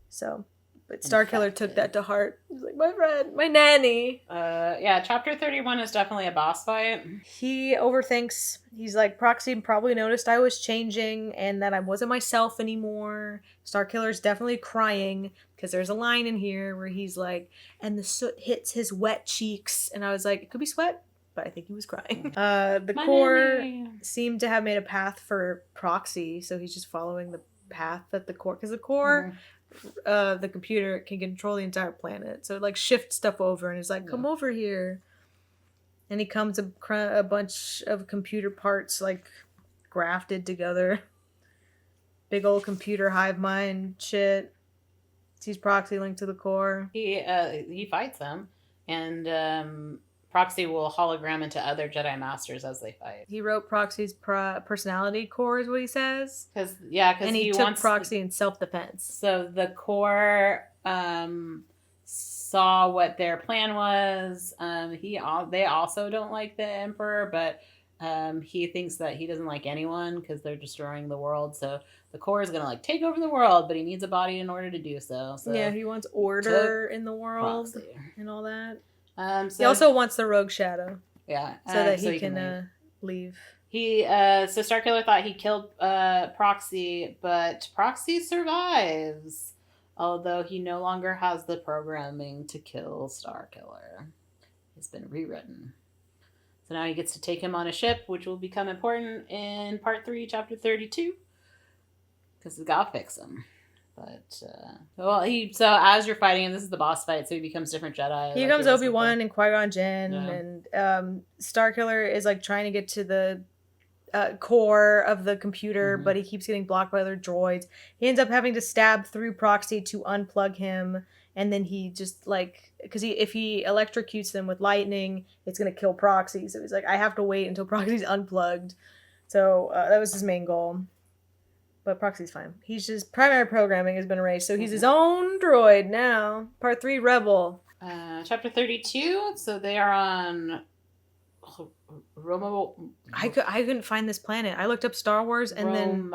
So, but Starkiller took that to heart. He's like, my friend, my nanny. Yeah, chapter 31 is definitely a boss fight. He overthinks. He's like, Proxy probably noticed I was changing and that I wasn't myself anymore. Starkiller's definitely crying because there's a line in here where he's like, and the soot hits his wet cheeks. And I was like, it could be sweat, but I think he was crying. The core seemed to have made a path for Proxy, so he's just following the path that the core, because the core the computer can control the entire planet. So it like shifts stuff over and is like, come over here. And he comes a bunch of computer parts like grafted together. Big old computer hive mind shit. Sees Proxy linked to the core. He fights them, and Proxy will hologram into other Jedi Masters as they fight. He wrote Proxy's personality core, is what he says. Because and he took Proxy in self-defense. So the core saw what their plan was. They also don't like the Emperor, but he thinks that he doesn't like anyone because they're destroying the world. So the core is gonna like take over the world, but he needs a body in order to do so. So yeah, he wants order in the world Proxy. And all that. So he also wants the rogue shadow. Yeah, so that he can leave. So Starkiller thought he killed Proxy, but Proxy survives. Although he no longer has the programming to kill Starkiller. It's been rewritten. So now he gets to take him on a ship, which will become important in Part 3, Chapter 32. Because he's got to fix him. But, so as you're fighting him, this is the boss fight, so he becomes different Jedi. He becomes Obi-Wan and Qui-Gon Jinn, and Starkiller is, like, trying to get to the core of the computer, but he keeps getting blocked by other droids. He ends up having to stab through Proxy to unplug him, and then he just, like, because if he electrocutes them with lightning, it's going to kill Proxy, so he's like, I have to wait until Proxy's unplugged. So that was his main goal. But Proxy's fine. He's just primary programming has been erased, so he's his own droid now. Part 3, Rebel. Chapter 32. So they are on Romo. I couldn't find this planet. I looked up Star Wars and then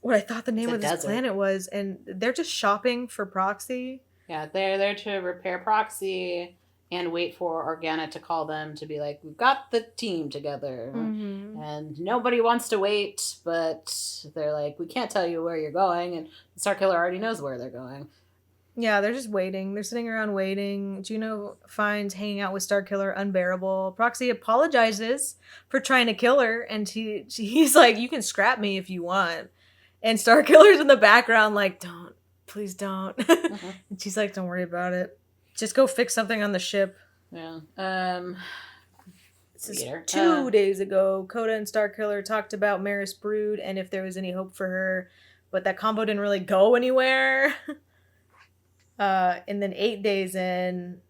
what I thought the name of this planet was, and they're just shopping for Proxy. Yeah, they're there to repair Proxy and wait for Organa to call them to be like, we've got the team together. And nobody wants to wait, but they're like, we can't tell you where you're going. And Starkiller already knows where they're going. Yeah, they're just waiting. They're sitting around waiting. Juno finds hanging out with Starkiller unbearable. Proxy apologizes for trying to kill her, and he's like, you can scrap me if you want. And Starkiller's in the background like, don't. Please don't. And she's like, don't worry about it. Just go fix something on the ship. Yeah. This is 2 days ago. Coda and Starkiller talked about Maris Brood and if there was any hope for her, but that combo didn't really go anywhere. And then 8 days in,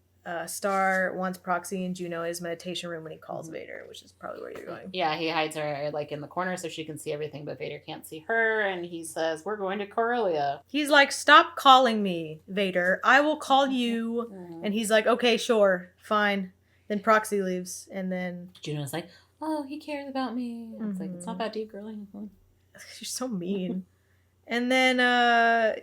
Star wants Proxy and Juno in his meditation room when he calls Vader, which is probably where you're going. Yeah, he hides her like in the corner so she can see everything, but Vader can't see her, and he says, we're going to Corellia. He's like, stop calling me, Vader. I will call you. And he's like, okay, sure, fine. Then Proxy leaves, and then Juno's like, oh, he cares about me. It's like, it's not that deep, girlie. She's so mean. And then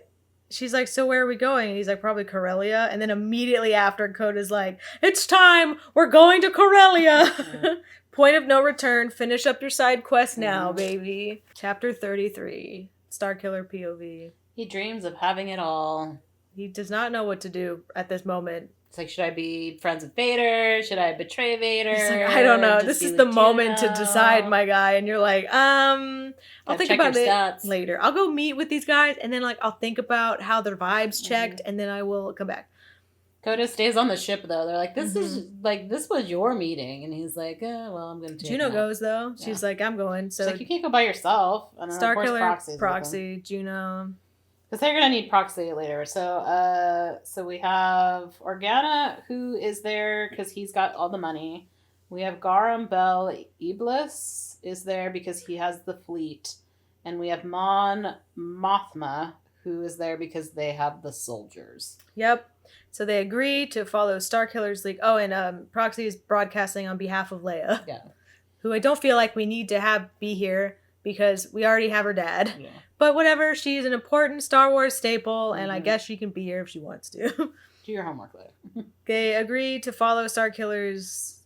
she's like, so where are we going? And he's like, probably Corellia. And then immediately after, Coda's like, it's time! We're going to Corellia! Point of no return. Finish up your side quest now, baby. Chapter 33. Starkiller POV. He dreams of having it all. He does not know what to do at this moment. It's like, should I be friends with Vader? Should I betray Vader? He's like, I don't know. This is the moment to decide, my guy. And you're like, I'll think about it later. I'll go meet with these guys, and then like I'll think about how their vibes checked, and then I will come back. Coda stays on the ship though. They're like, this is like, this was your meeting, and he's like, well, I'm gonna take Juno goes though. She's like, I'm going. So she's like, you can't go by yourself. And then Starkiller, Proxy, Juno. Because they're going to need Proxy later. So we have Organa, who is there because he's got all the money. We have Garum Bell Iblis is there because he has the fleet. And we have Mon Mothma, who is there because they have the soldiers. Yep. So they agree to follow Starkiller's lead. Oh, and Proxy is broadcasting on behalf of Leia. Yeah. Who I don't feel like we need to have be here because we already have her dad. Yeah. But whatever, she's an important Star Wars staple, and I guess she can be here if she wants to. Do your homework later. They agree to follow Starkiller's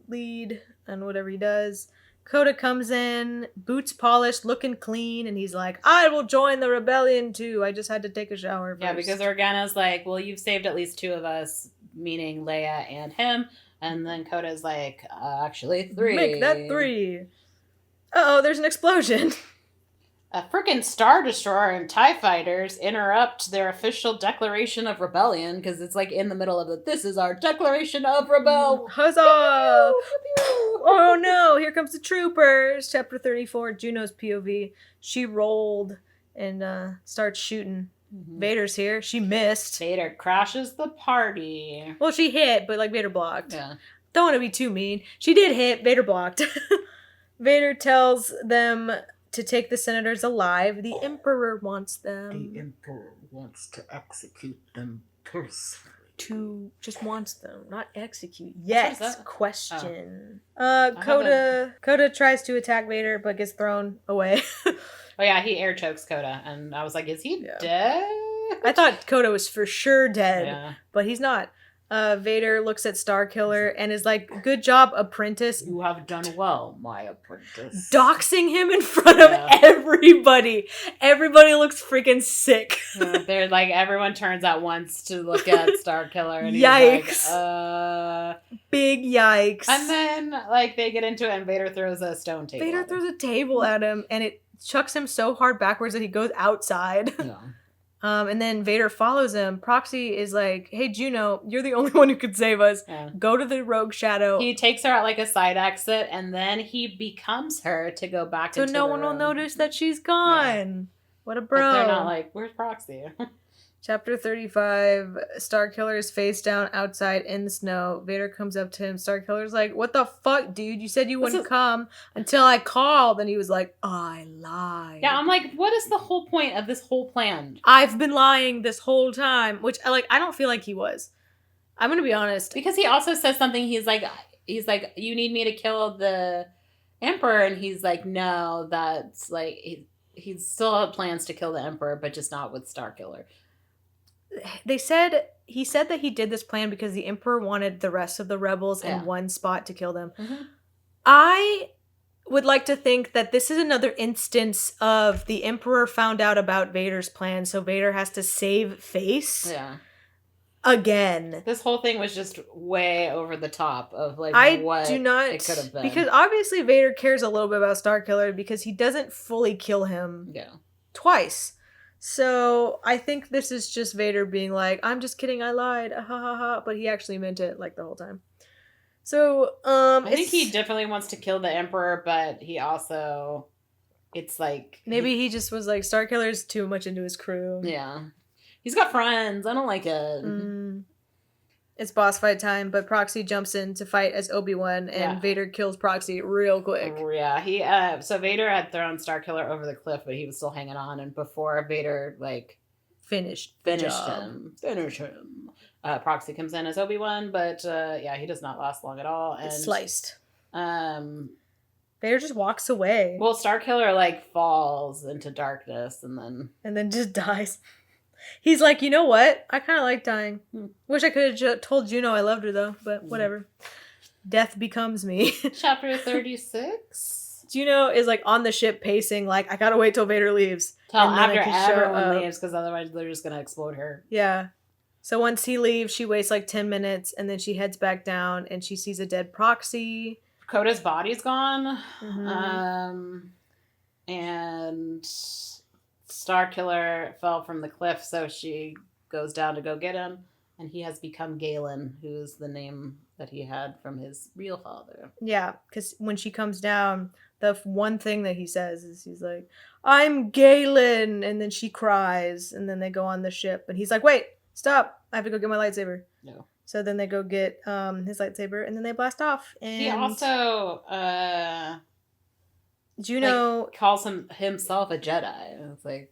lead and whatever he does. Coda comes in, boots polished, looking clean, and he's like, I will join the rebellion too. I just had to take a shower first. Yeah, because Organa's like, well, you've saved at least 2 of us, meaning Leia and him. And then Coda's like, actually 3. Make that 3. Uh-oh, there's an explosion. A freaking Star Destroyer and TIE Fighters interrupt their official declaration of rebellion because it's like in the middle of this is our declaration of rebel. Huzzah! Pew, pew, pew. Oh no, here comes the troopers. Chapter 34, Juno's POV. She rolled and starts shooting. Mm-hmm. Vader's here. She missed. Vader crashes the party. Well, she hit, but like Vader blocked. Yeah. Don't want to be too mean. She did hit. Vader blocked. Vader tells them to take the senators alive. The Emperor wants them. The Emperor wants to execute them personally. Just wants them, not execute. Yes. Question. Oh. Coda tries to attack Vader, but gets thrown away. Oh yeah, he air chokes Coda, and I was like, is he dead? I thought Coda was for sure dead, but he's not. Vader looks at Starkiller and is like, good job, apprentice. You have done well, my apprentice. Doxing him in front of everybody. Everybody looks freaking sick. They're like, everyone turns at once to look at Starkiller, and yikes. He's like, big yikes. And then, like, they get into it, and Vader throws a stone table. Vader throws a table at him, and it chucks him so hard backwards that he goes outside. Yeah. And then Vader follows him. Proxy is like, hey, Juno, you're the only one who could save us. Yeah. Go to the rogue shadow. He takes her at like a side exit, and then he becomes her to go back into the room. So no one will notice that she's gone. Yeah. What a bro. But they're not like, where's Proxy? Chapter 35, Starkiller is face down outside in the snow. Vader comes up to him. Starkiller's like, what the fuck, dude? You said you wouldn't come until I called. And he was like, I lied. Yeah, I'm like, what is the whole point of this whole plan? I've been lying this whole time. Which, like, I don't feel like he was. I'm going to be honest. Because he also says something, he's like, you need me to kill the Emperor. And he's like, no, that's like, he still had plans to kill the Emperor, but just not with Starkiller. He said that he did this plan because the Emperor wanted the rest of the rebels in one spot to kill them. Mm-hmm. I would like to think that this is another instance of the Emperor found out about Vader's plan, so Vader has to save face. Yeah. Again. This whole thing was just way over the top of like what it could have been. Because obviously Vader cares a little bit about Starkiller because he doesn't fully kill him twice. So I think this is just Vader being like, I'm just kidding, I lied, ha ha ha, but he actually meant it like the whole time. So I think he definitely wants to kill the Emperor, but he also, it's like maybe he just was like, Starkiller's too much into his crew. Yeah, he's got friends. I don't like it. It's boss fight time, but Proxy jumps in to fight as Obi-Wan, and Vader kills Proxy real quick. Yeah, so Vader had thrown Starkiller over the cliff, but he was still hanging on, and before Vader, like, finished him. Proxy comes in as Obi-Wan, but, he does not last long at all. And it's sliced. Vader just walks away. Well, Starkiller, like, falls into darkness, and then just dies. He's like, you know what? I kind of like dying. Wish I could have told Juno I loved her, though. But whatever. Death becomes me. Chapter 36. Juno is, like, on the ship pacing, like, I gotta wait till Vader leaves. After everyone leaves, because otherwise they're just gonna explode her. Yeah. So once he leaves, she waits, like, 10 minutes, and then she heads back down, and she sees a dead Proxy. Coda's body's gone. Mm-hmm. And Starkiller fell from the cliff, so she goes down to go get him, and he has become Galen, who's the name that he had from his real father. Yeah, because when she comes down, the one thing that he says is he's like, I'm Galen, and then she cries, and then they go on the ship, and he's like, wait, stop, I have to go get my lightsaber. No. So then they go get his lightsaber, and then they blast off. And he also Juno calls himself a Jedi. It's like,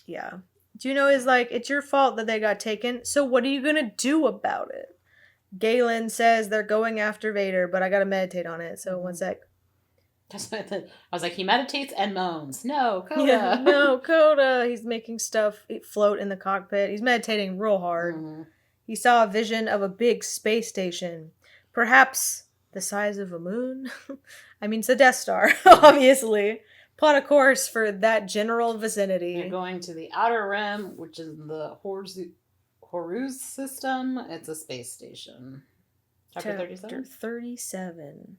yeah. Juno is like, it's your fault that they got taken, so what are you gonna do about it? Galen says they're going after Vader, but I gotta meditate on it, so one sec. I was like, he meditates and moans. No, Coda. Yeah, no, Coda. He's making stuff float in the cockpit. He's meditating real hard. Mm-hmm. He saw a vision of a big space station. Perhaps the size of a moon? I mean, it's a Death Star, obviously. Plot a course for that general vicinity. You're going to the Outer Rim, which is the Horus system. It's a space station. Chapter 37? 37.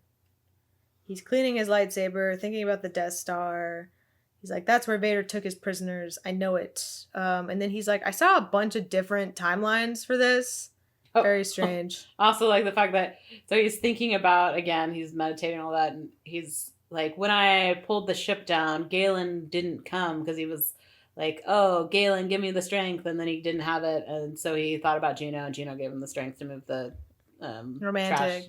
He's cleaning his lightsaber, thinking about the Death Star. He's like, that's where Vader took his prisoners. I know it. And then he's like, I saw a bunch of different timelines for this. Very strange. Also, like the fact that, so he's thinking about, again, he's meditating all that, and he's like, when I pulled the ship down, Galen didn't come because he was like, oh, Galen, give me the strength, and then he didn't have it, and so he thought about Juno, and Juno gave him the strength to move the romantic trash.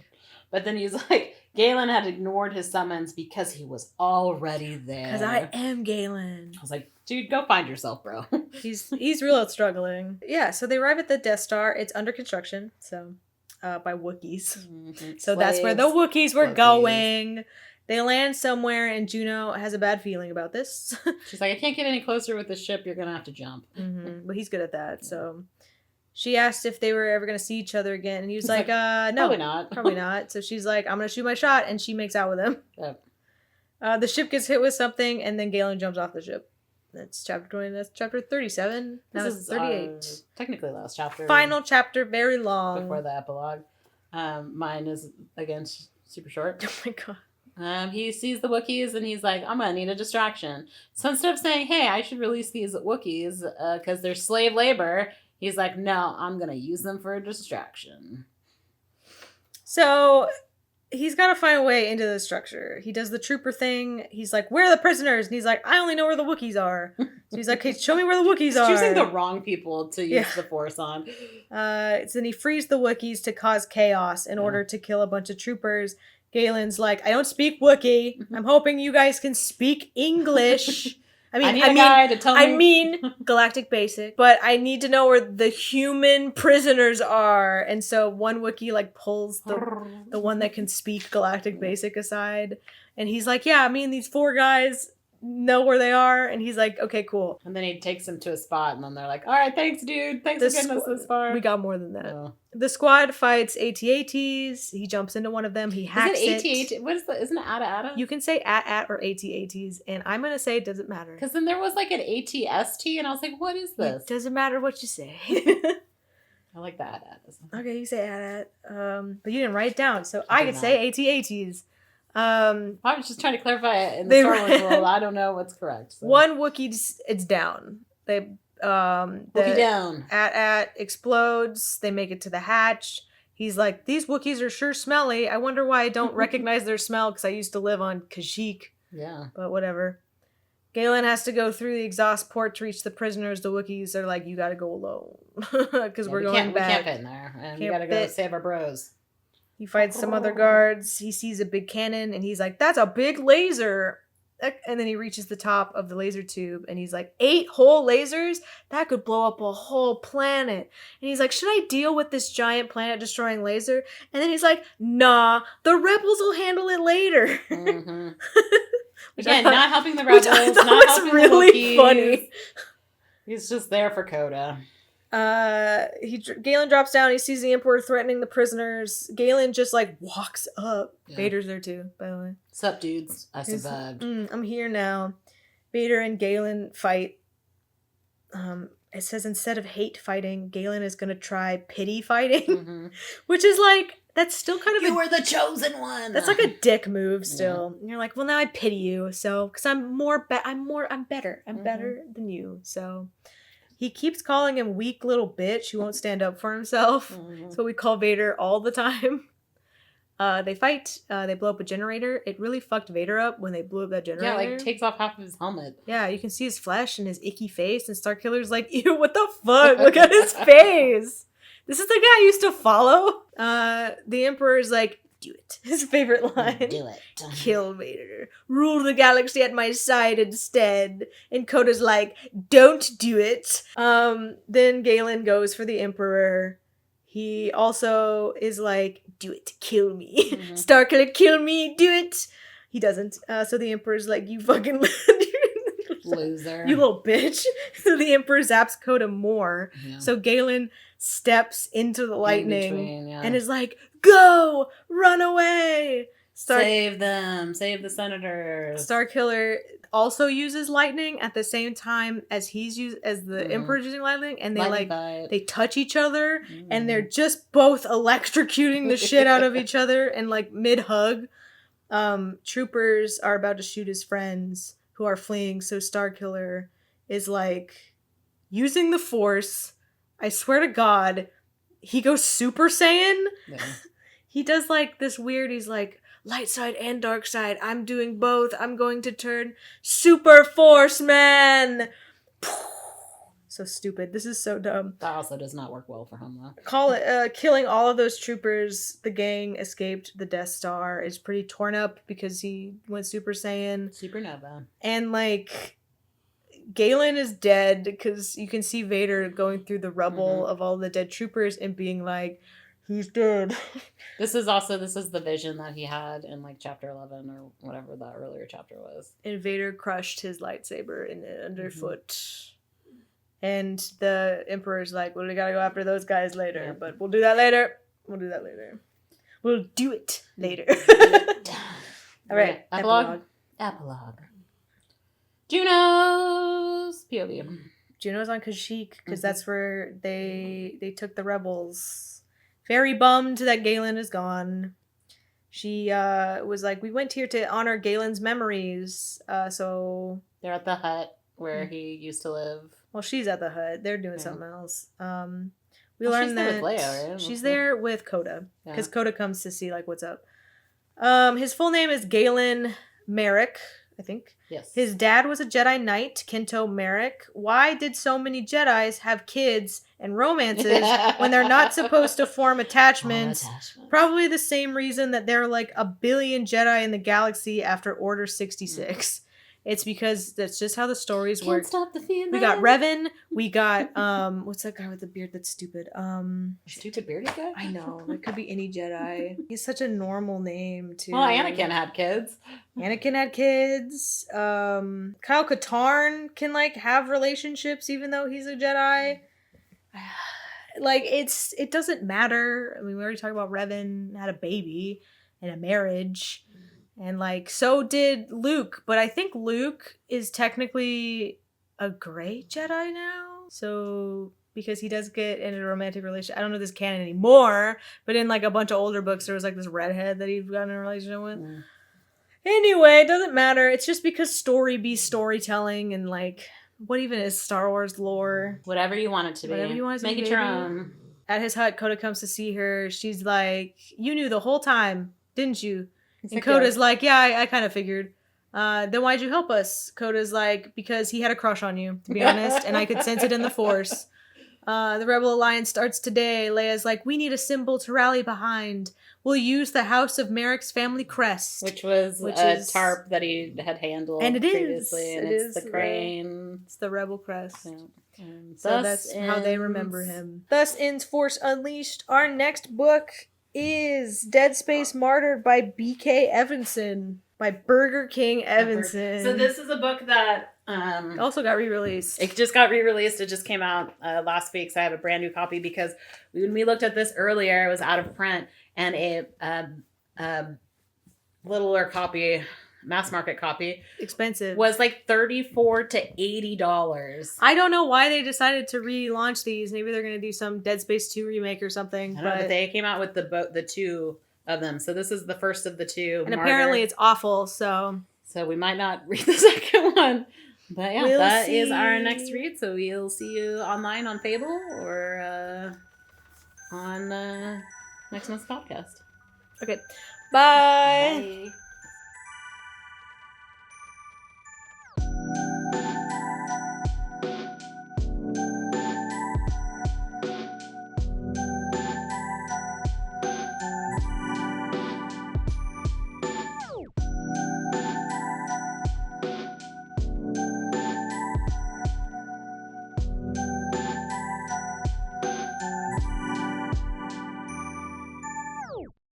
But then he's like, Galen had ignored his summons because he was already there. Because I am Galen. I was like, dude, go find yourself, bro. He's real struggling. Yeah, so they arrive at the Death Star. It's under construction, so by Wookiees. Mm-hmm. So that's where the Wookiees were going. They land somewhere, and Juno has a bad feeling about this. She's like, I can't get any closer with the ship. You're going to have to jump. Mm-hmm. But he's good at that, so... She asked if they were ever going to see each other again, and he was like, no. Probably not. Probably not. So she's like, I'm going to shoot my shot, and she makes out with him. Yep. The ship gets hit with something, and then Galen jumps off the ship. That's chapter 20. That's chapter 37. Now it's 38. Technically last chapter. Final chapter, very long. Before the epilogue. Mine is, again, super short. Oh my god. He sees the Wookiees, and he's like, I'm going to need a distraction. So instead of saying, hey, I should release these Wookiees because they're slave labor... He's like, no, I'm going to use them for a distraction. So he's got to find a way into the structure. He does the trooper thing. He's like, where are the prisoners? And he's like, I only know where the Wookiees are. So he's like, okay, show me where the Wookiees are. He's choosing the wrong people to use the Force on. So then he frees the Wookiees to cause chaos in order to kill a bunch of troopers. Galen's like, I don't speak Wookiee. I'm hoping you guys can speak English. I need a guy to tell me. I mean, Galactic Basic, but I need to know where the human prisoners are. And so one Wookiee like pulls the one that can speak Galactic Basic aside, and he's like, "Yeah, me and these 4 guys know where they are." And he's like, "Okay, cool." And then he takes them to a spot, and then they're like, "All right, thanks, dude. Thanks for getting us this far." We got more than that. Oh. The squad fights AT-ATs. He jumps into one of them. He hacks it. AT-AT? What is the? Isn't it ATA-ATA? You can say AT-AT or AT-ATs, and I'm gonna say it doesn't matter. Because then there was like an AT-ST, and I was like, "What is this?" It doesn't matter what you say. I like the AT-AT. Okay, you say AT-AT, but you didn't write it down, so I could say AT-ATs. I was just trying to clarify it in the Star Wars world. I don't know what's correct. So. One Wookiee, it's down. Wookiee down. AT-AT explodes. They make it to the hatch. He's like, these Wookiees are sure smelly. I wonder why I don't recognize their smell because I used to live on Kashyyyk. Yeah. But whatever. Galen has to go through the exhaust port to reach the prisoners. The Wookiees are like, you gotta go alone. Because we're going back. We can't fit in there. And we gotta go save our bros. He fights some other guards. He sees a big cannon, and he's like, that's a big laser. And then he reaches the top of the laser tube, and he's like, 8 whole lasers? That could blow up a whole planet. And he's like, should I deal with this giant planet-destroying laser? And then he's like, nah, the rebels will handle it later. Mm-hmm. Again, not helping the rebels, not helping really the Wookiees. Funny. He's just there for Coda. Galen drops down. He sees the Emperor threatening the prisoners. Galen just like walks up. Yeah. Vader's there too, by the way. Sup, dudes? I survived. I'm here now. Vader and Galen fight. It says instead of hate fighting, Galen is gonna try pity fighting, which is like that's still kind of you were the chosen one. That's like a dick move still. And you're like, well, now I pity you, so because I'm better. I'm better than you, so. He keeps calling him weak little bitch who won't stand up for himself. That's what we call Vader all the time. They fight. They blow up a generator. It really fucked Vader up when they blew up that generator. Yeah, like takes off half of his helmet. Yeah, you can see his flesh and his icky face. And Starkiller's like, ew, what the fuck? Look at his face. This is the guy I used to follow. The Emperor's like, do it. His favorite line. Do it. Kill Vader. Rule the galaxy at my side instead. And Coda's like, don't do it. Then Galen goes for the Emperor. He also is like, do it. Kill me. Starkiller, kill me. Do it. He doesn't. So the Emperor's like, you fucking loser. You little bitch. So the Emperor zaps Coda more. Yeah. So Galen steps into the lightning and is like, go! Run away! Save them! Save the senators! Starkiller also uses lightning at the same time as the Emperor's using lightning, and they touch each other, and they're just both electrocuting the shit out of each other, and like mid-hug. Troopers are about to shoot his friends, who are fleeing. So Starkiller is like using the Force. I swear to God, he goes Super Saiyan. Yeah. He does like this weird, he's like, light side and dark side. I'm doing both. I'm going to turn Super Force Man. So stupid. This is so dumb. That also does not work well for him, though. Killing all of those troopers. The gang escaped the Death Star. Is pretty torn up because he went Super Saiyan. Supernova. And like, Galen is dead because you can see Vader going through the rubble of all the dead troopers and being like, he's dead. This is the vision that he had in like chapter 11 or whatever that earlier chapter was. And Vader crushed his lightsaber in the underfoot. And the Emperor's like, well, we gotta go after those guys later, but we'll do that later. We'll do it later. All right. Epilogue. Juno's POV. Juno's on Kashyyyk because that's where they took the rebels. Very bummed that Galen is gone. She was like, we went here to honor Galen's memories. So they're at the hut where he used to live. Well, she's at the hut. They're doing something else. We she's learned there that with Leia, right? she's there with Coda because Coda comes to see like what's up. His full name is Galen Merrick, I think. Yes. His dad was a Jedi Knight, Kinto Merrick. Why did so many Jedis have kids and romances when they're not supposed to form attachments? Probably the same reason that there are like a billion Jedi in the galaxy after Order 66. It's because that's just how the stories work. Can't stop the feeling. We got Revan. We got what's that guy with the beard that's stupid? Stupid bearded guy? I know. It could be any Jedi. He's such a normal name too. Well, Anakin had kids. Anakin had kids. Kyle Katarn can like have relationships even though he's a Jedi. Like it doesn't matter. I mean, we already talked about Revan had a baby and a marriage. And, like, so did Luke. But I think Luke is technically a gray Jedi now. So, because he does get in a romantic relationship. I don't know if this is canon anymore. But in, like, a bunch of older books, there was, like, this redhead that he'd gotten in a relationship with. Mm. Anyway, it doesn't matter. It's just because story be storytelling. And, like, what even is Star Wars lore? Whatever you want it to be. Whatever you want it to be. Make it your own. At his hut, Coda comes to see her. She's like, you knew the whole time, didn't you? And Coda's like, yeah, I kind of figured. Then why'd you help us? Coda's like, because he had a crush on you, to be honest, and I could sense it in the Force. The Rebel Alliance starts today. Leia's like, we need a symbol to rally behind. We'll use the House of Merrick's family crest. Which is a tarp that he had handled previously. And it's the crane. It's the Rebel crest. Yeah. So that's how they remember him. Thus ends Force Unleashed. Our next book is Dead Space Martyred by B.K. Evanson. By Burger King Evanson. So this is a book that also got re-released. It just got re-released. It just came out last week, so I have a brand new copy because when we looked at this earlier, it was out of print, and a littler copy, mass market copy, expensive, was like $34 to $80. I don't know why they decided to relaunch these. Maybe they're going to do some Dead Space 2 remake or something. I don't know, but they came out with the two of them. So this is the first of the two. And apparently it's awful, so we might not read the second one. But yeah, that is our next read. So we'll see you online on Fable or on next month's podcast. Okay. Bye.